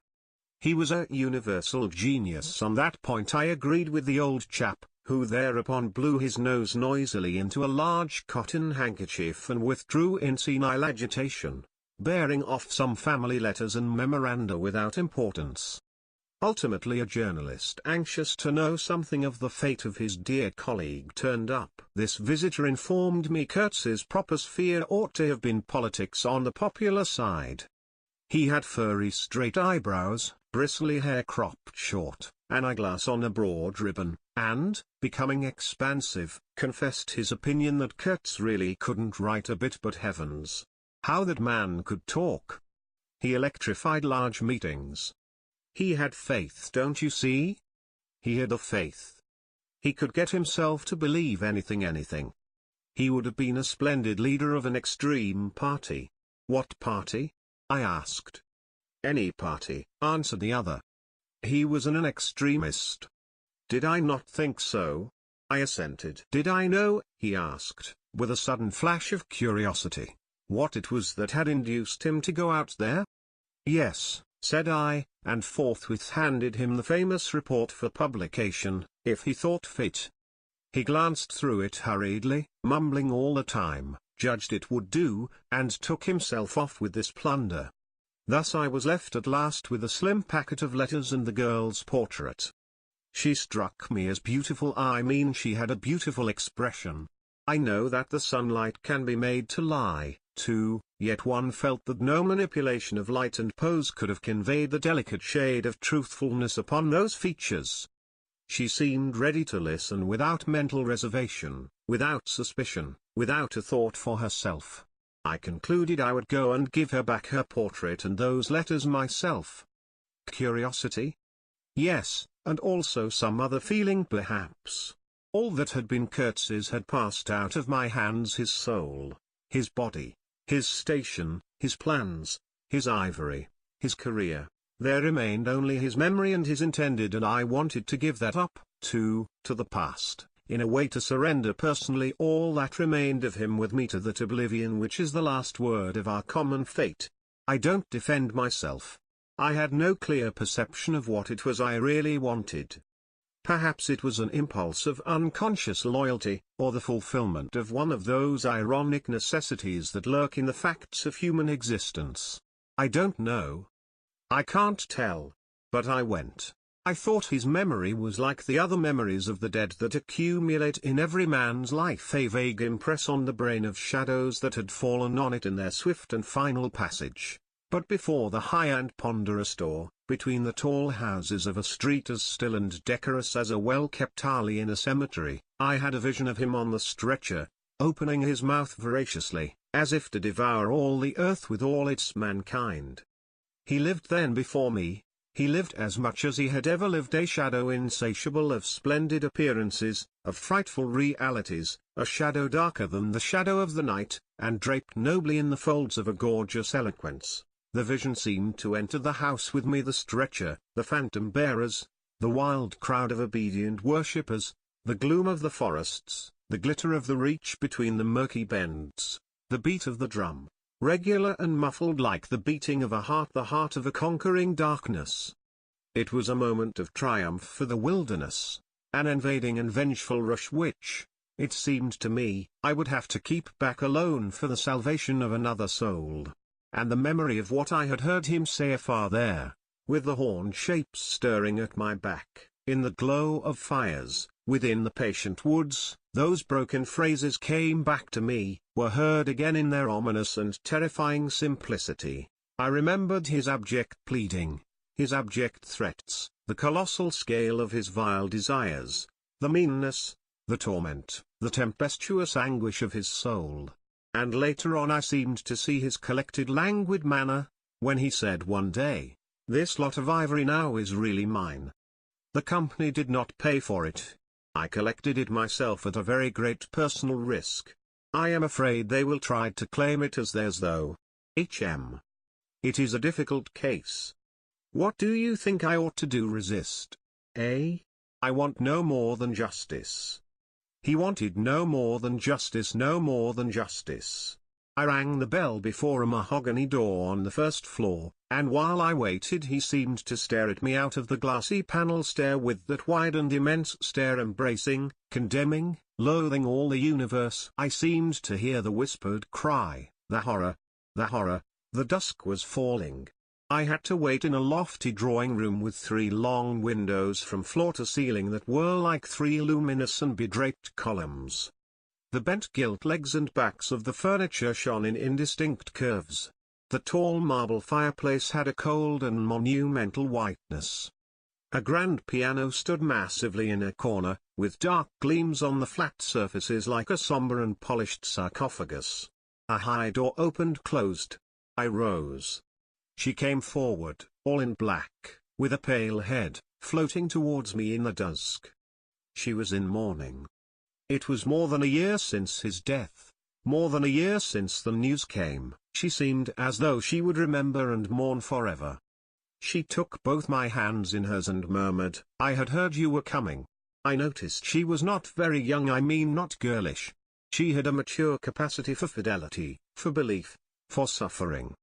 He was a universal genius on that point. I agreed with the old chap, who thereupon blew his nose noisily into a large cotton handkerchief and withdrew in senile agitation, bearing off some family letters and memoranda without importance. Ultimately, a journalist anxious to know something of the fate of his dear colleague turned up. This visitor informed me Kurtz's proper sphere ought to have been politics on the popular side. He had furry straight eyebrows, bristly hair cropped short, an eyeglass on a broad ribbon, and, becoming expansive, confessed his opinion that Kurtz really couldn't write a bit, but heavens, how that man could talk! He electrified large meetings. He had faith, don't you see? He had a faith. He could get himself to believe anything. He would have been a splendid leader of an extreme party. What party? I asked. Any party, answered the other. He was an extremist. Did I not think so? I assented. Did I know, he asked, with a sudden flash of curiosity, what it was that had induced him to go out there? Yes, said I, and forthwith handed him the famous report for publication, if he thought fit. He glanced through it hurriedly, mumbling all the time, judged it would do, and took himself off with this plunder. Thus I was left at last with a slim packet of letters and the girl's portrait. She struck me as beautiful. I mean, she had a beautiful expression. I know that the sunlight can be made to lie, too, yet one felt that no manipulation of light and pose could have conveyed the delicate shade of truthfulness upon those features. She seemed ready to listen without mental reservation, without suspicion, without a thought for herself. I concluded I would go and give her back her portrait and those letters myself. Curiosity? Yes, and also some other feeling perhaps. All that had been Kurtz's had passed out of my hands, his soul, his body, his station, his plans, his ivory, his career. There remained only his memory and his intended, and I wanted to give that up, to the past, in a way to surrender personally all that remained of him with me to that oblivion which is the last word of our common fate. I don't defend myself. I had no clear perception of what it was I really wanted. Perhaps it was an impulse of unconscious loyalty, or the fulfillment of one of those ironic necessities that lurk in the facts of human existence. I don't know. I can't tell. But I went. I thought his memory was like the other memories of the dead that accumulate in every man's life, a vague impress on the brain of shadows that had fallen on it in their swift and final passage. But before the high and ponderous door, between the tall houses of a street as still and decorous as a well-kept alley in a cemetery, I had a vision of him on the stretcher, opening his mouth voraciously, as if to devour all the earth with all its mankind. He lived then before me. He lived as much as he had ever lived, a shadow insatiable of splendid appearances, of frightful realities, a shadow darker than the shadow of the night, and draped nobly in the folds of a gorgeous eloquence. The vision seemed to enter the house with me, the stretcher, the phantom bearers, the wild crowd of obedient worshippers, the gloom of the forests, the glitter of the reach between the murky bends, the beat of the drum, regular and muffled like the beating of a heart, the heart of a conquering darkness. It was a moment of triumph for the wilderness, an invading and vengeful rush which, it seemed to me, I would have to keep back alone for the salvation of another soul. And the memory of what I had heard him say afar there, with the horn shapes stirring at my back, in the glow of fires, Within the patient woods, those broken phrases came back to me, were heard again in their ominous and terrifying simplicity. I remembered his abject pleading, his abject threats, the colossal scale of his vile desires, the meanness, the torment, the tempestuous anguish of his soul. And later on I seemed to see his collected languid manner, when he said one day, "This lot of ivory now is really mine. The company did not pay for it. I collected it myself at a very great personal risk. I am afraid they will try to claim it as theirs though. H.M. It is a difficult case. What do you think I ought to do? Resist? Eh? I want no more than justice." He wanted no more than justice, no more than justice. I rang the bell before a mahogany door on the first floor, and while I waited he seemed to stare at me out of the glassy panel stare with that wide and immense stare, embracing, condemning, loathing all the universe. I seemed to hear the whispered cry, "The horror! The horror!" The dusk was falling. I had to wait in a lofty drawing room with 3 long windows from floor to ceiling that were like 3 luminous and bedraped columns. The bent gilt legs and backs of the furniture shone in indistinct curves. The tall marble fireplace had a cold and monumental whiteness. A grand piano stood massively in a corner, with dark gleams on the flat surfaces like a somber and polished sarcophagus. A high door opened-closed. I rose. She came forward, all in black, with a pale head, floating towards me in the dusk. She was in mourning. It was more than a year since his death, more than a year since the news came. She seemed as though she would remember and mourn forever. She took both my hands in hers and murmured, "I had heard you were coming." I noticed she was not very young, I mean not girlish. She had a mature capacity for fidelity, for belief, for suffering.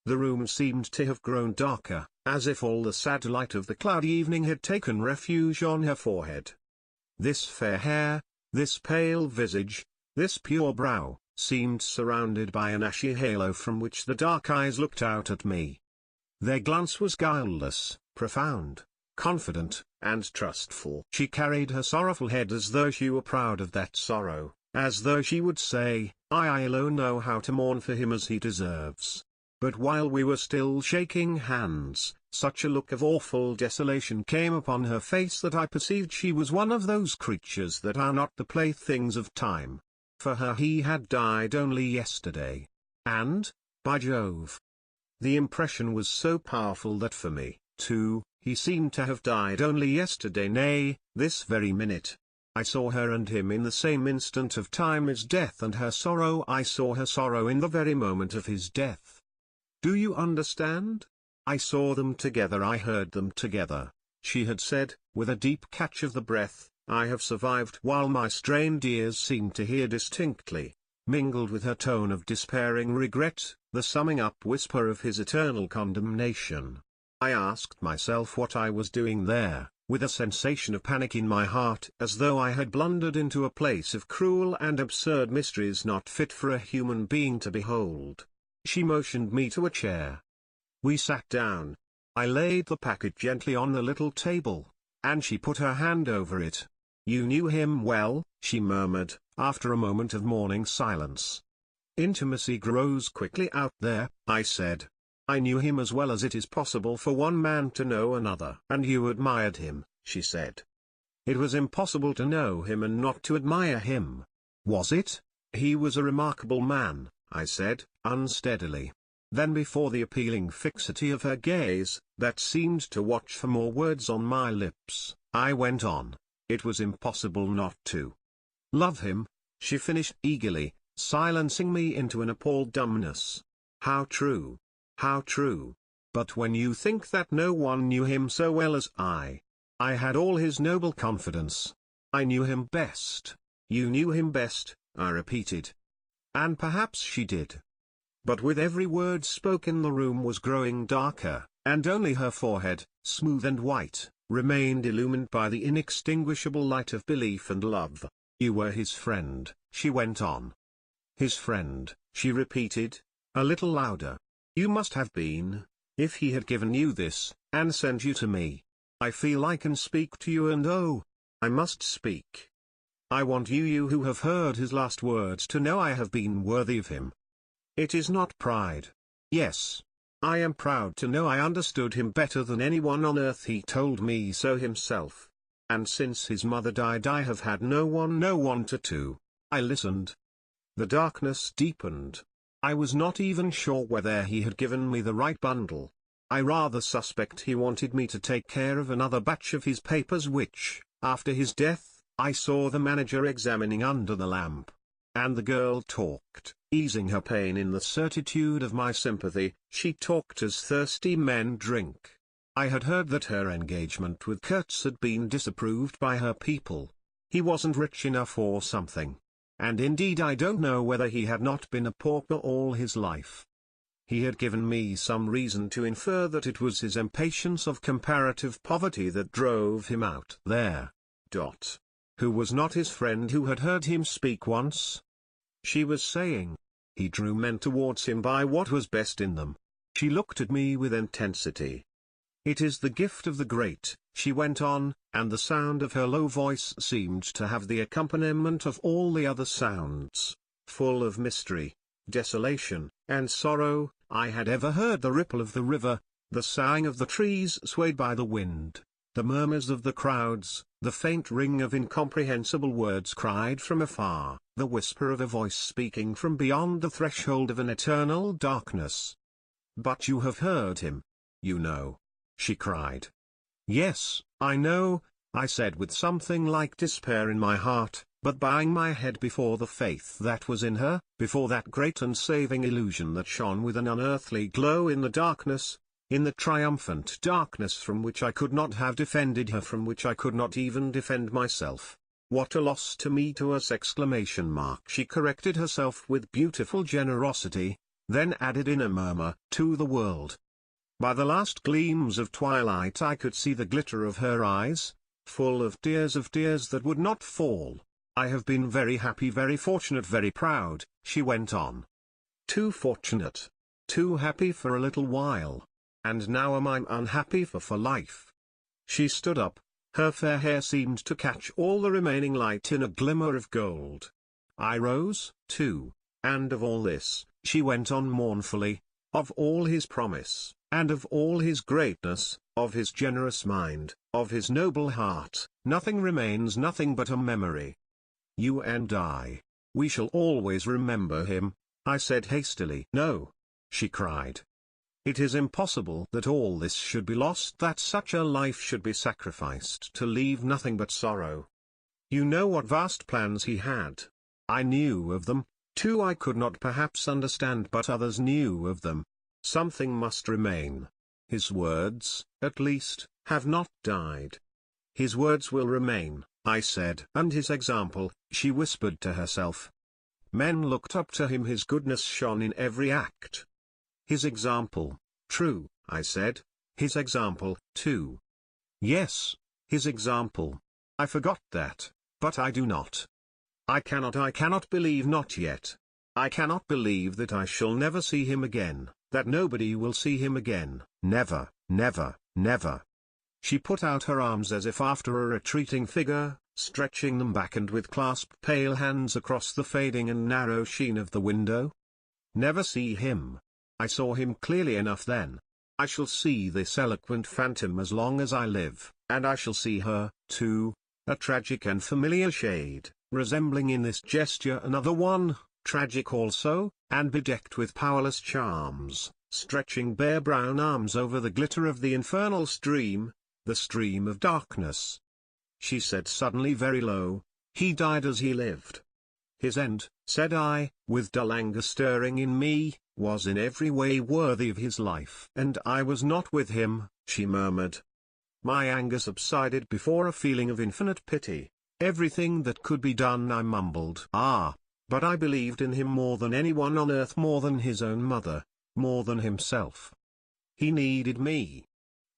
The room seemed to have grown darker, as if all the sad light of the cloudy evening had taken refuge on her forehead. This fair hair, this pale visage, this pure brow, seemed surrounded by an ashy halo from which the dark eyes looked out at me. Their glance was guileless, profound, confident, and trustful. She carried her sorrowful head as though she were proud of that sorrow, as though she would say, I alone know how to mourn for him as he deserves." But while we were still shaking hands, such a look of awful desolation came upon her face that I perceived she was one of those creatures that are not the playthings of time. For her he had died only yesterday. And, by Jove! The impression was so powerful that for me, too, he seemed to have died only yesterday, nay, this very minute. I saw her and him in the same instant of time as death, and her sorrow, I saw her sorrow in the very moment of his death. Do you understand? I saw them together, I heard them together. She had said, with a deep catch of the breath, "I have survived," while my strained ears seemed to hear distinctly, mingled with her tone of despairing regret, the summing up whisper of his eternal condemnation. I asked myself what I was doing there, with a sensation of panic in my heart, as though I had blundered into a place of cruel and absurd mysteries not fit for a human being to behold. She motioned me to a chair. We sat down. I laid the packet gently on the little table, and she put her hand over it. "You knew him well," she murmured, after a moment of mourning silence. "Intimacy grows quickly out there," I said. "I knew him as well as it is possible for one man to know another." "And you admired him," she said. "It was impossible to know him and not to admire him." "Was it?" "He was a remarkable man," I said, unsteadily. Then before the appealing fixity of her gaze, that seemed to watch for more words on my lips, I went on, "It was impossible not to love him," she finished eagerly, silencing me into an appalled dumbness. "How true! How true! But when you think that no one knew him so well as I had all his noble confidence. I knew him best." "You knew him best," I repeated. And perhaps she did. But with every word spoken the room was growing darker, and only her forehead, smooth and white, remained illumined by the inextinguishable light of belief and love. "You were his friend," she went on. "His friend," she repeated, a little louder. "You must have been, if he had given you this, and sent you to me. I feel I can speak to you, and oh, I must speak. I want you who have heard his last words to know I have been worthy of him. It is not pride. Yes. I am proud to know I understood him better than anyone on earth. He told me so himself. And since his mother died I have had no one to. I listened. The darkness deepened. I was not even sure whether he had given me the right bundle. I rather suspect he wanted me to take care of another batch of his papers which, after his death, I saw the manager examining under the lamp. And the girl talked, easing her pain in the certitude of my sympathy. She talked as thirsty men drink. I had heard that her engagement with Kurtz had been disapproved by her people. He wasn't rich enough or something. And indeed I don't know whether he had not been a pauper all his life. He had given me some reason to infer that it was his impatience of comparative poverty that drove him out there. Who was not his friend who had heard him speak once? She was saying. He drew men towards him by what was best in them. She looked at me with intensity. It is the gift of the great, she went on, and the sound of her low voice seemed to have the accompaniment of all the other sounds, full of mystery, desolation, and sorrow. I had ever heard the ripple of the river, the sighing of the trees swayed by the wind, the murmurs of the crowds, the faint ring of incomprehensible words cried from afar, the whisper of a voice speaking from beyond the threshold of an eternal darkness. But you have heard him. You know. She cried. Yes, I know, I said with something like despair in my heart, but bowing my head before the faith that was in her, before that great and saving illusion that shone with an unearthly glow in the darkness, in the triumphant darkness from which I could not have defended her, from which I could not even defend myself. What a loss to me to us! She corrected herself with beautiful generosity, then added in a murmur, to the world. By the last gleams of twilight I could see the glitter of her eyes, full of tears that would not fall. I have been very happy, very fortunate, very proud, she went on. Too fortunate. Too happy for a little while. And now am I unhappy for life. She stood up. Her fair hair seemed to catch all the remaining light in a glimmer of gold. I rose, too, and of all this, she went on mournfully, of all his promise, and of all his greatness, of his generous mind, of his noble heart, nothing remains, nothing but a memory. You and I, we shall always remember him, I said hastily. No, she cried. It is impossible that all this should be lost, that such a life should be sacrificed to leave nothing but sorrow. You know what vast plans he had. I knew of them, too. I could not perhaps understand, but others knew of them. Something must remain. His words, at least, have not died. His words will remain, I said. And his example, she whispered to herself. Men looked up to him, his goodness shone in every act. His example, true, I said, his example, too. Yes, his example. I forgot that, but I do not. I cannot believe, not yet. I cannot believe that I shall never see him again, that nobody will see him again, never, never, never. She put out her arms as if after a retreating figure, stretching them back and with clasped pale hands across the fading and narrow sheen of the window. Never see him. I saw him clearly enough then. I shall see this eloquent phantom as long as I live, and I shall see her, too, a tragic and familiar shade, resembling in this gesture another one, tragic also, and bedecked with powerless charms, stretching bare brown arms over the glitter of the infernal stream, the stream of darkness. She said suddenly very low, he died as he lived. His end, said I, with dull anger stirring in me, was in every way worthy of his life. And I was not with him, she murmured. My anger subsided before a feeling of infinite pity. Everything that could be done, I mumbled. But I believed in him more than anyone on earth, more than his own mother, more than himself. He needed me.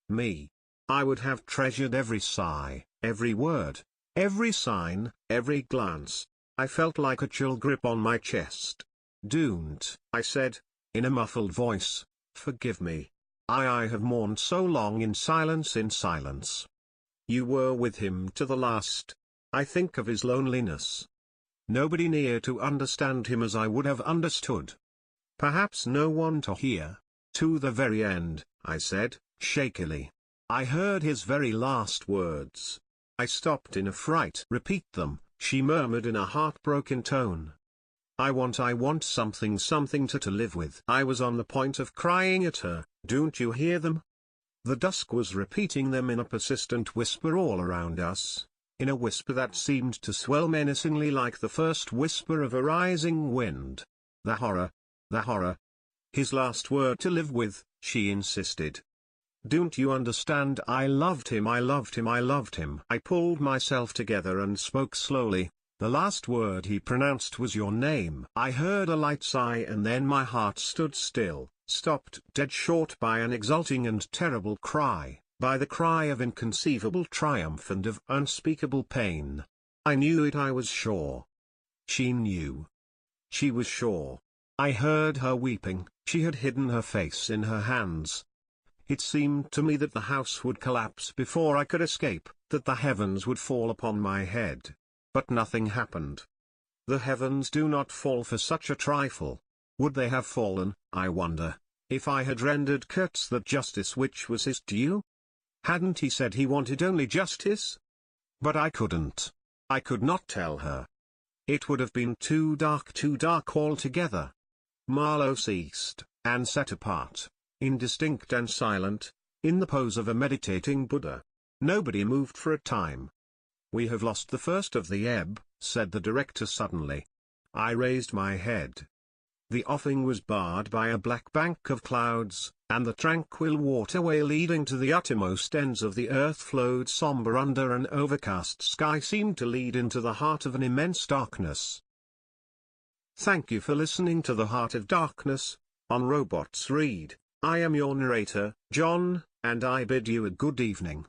Me. I would have treasured every sigh, every word, every sign, every glance. I felt like a chill grip on my chest. Doomed, I said, in a muffled voice, forgive me. I have mourned so long in silence. You were with him to the last. I think of his loneliness. Nobody near to understand him as I would have understood. Perhaps no one to hear. To the very end, I said, shakily. I heard his very last words. I stopped in a fright. Repeat them, she murmured in a heartbroken tone. I want something to live with. I was on the point of crying at her. Don't you hear them? The dusk was repeating them in a persistent whisper all around us, in a whisper that seemed to swell menacingly like the first whisper of a rising wind. The horror. The horror. His last word to live with, she insisted. Don't you understand? I loved him, I loved him, I loved him. I pulled myself together and spoke slowly. The last word he pronounced was your name. I heard a light sigh and then my heart stood still, stopped dead short by an exulting and terrible cry, by the cry of inconceivable triumph and of unspeakable pain. I knew it, I was sure. She knew. She was sure. I heard her weeping, she had hidden her face in her hands. It seemed to me that the house would collapse before I could escape, that the heavens would fall upon my head. But nothing happened. The heavens do not fall for such a trifle. Would they have fallen, I wonder, if I had rendered Kurtz that justice which was his due? Hadn't he said he wanted only justice? But I couldn't. I could not tell her. It would have been too dark altogether. Marlowe ceased, and sat apart, indistinct and silent, in the pose of a meditating Buddha. Nobody moved for a time. We have lost the first of the ebb, said the director suddenly. I raised my head. The offing was barred by a black bank of clouds, and the tranquil waterway leading to the uttermost ends of the earth flowed somber under an overcast sky, seemed to lead into the heart of an immense darkness. Thank you for listening to The Heart of Darkness, on Robots Read. I am your narrator, John, and I bid you a good evening.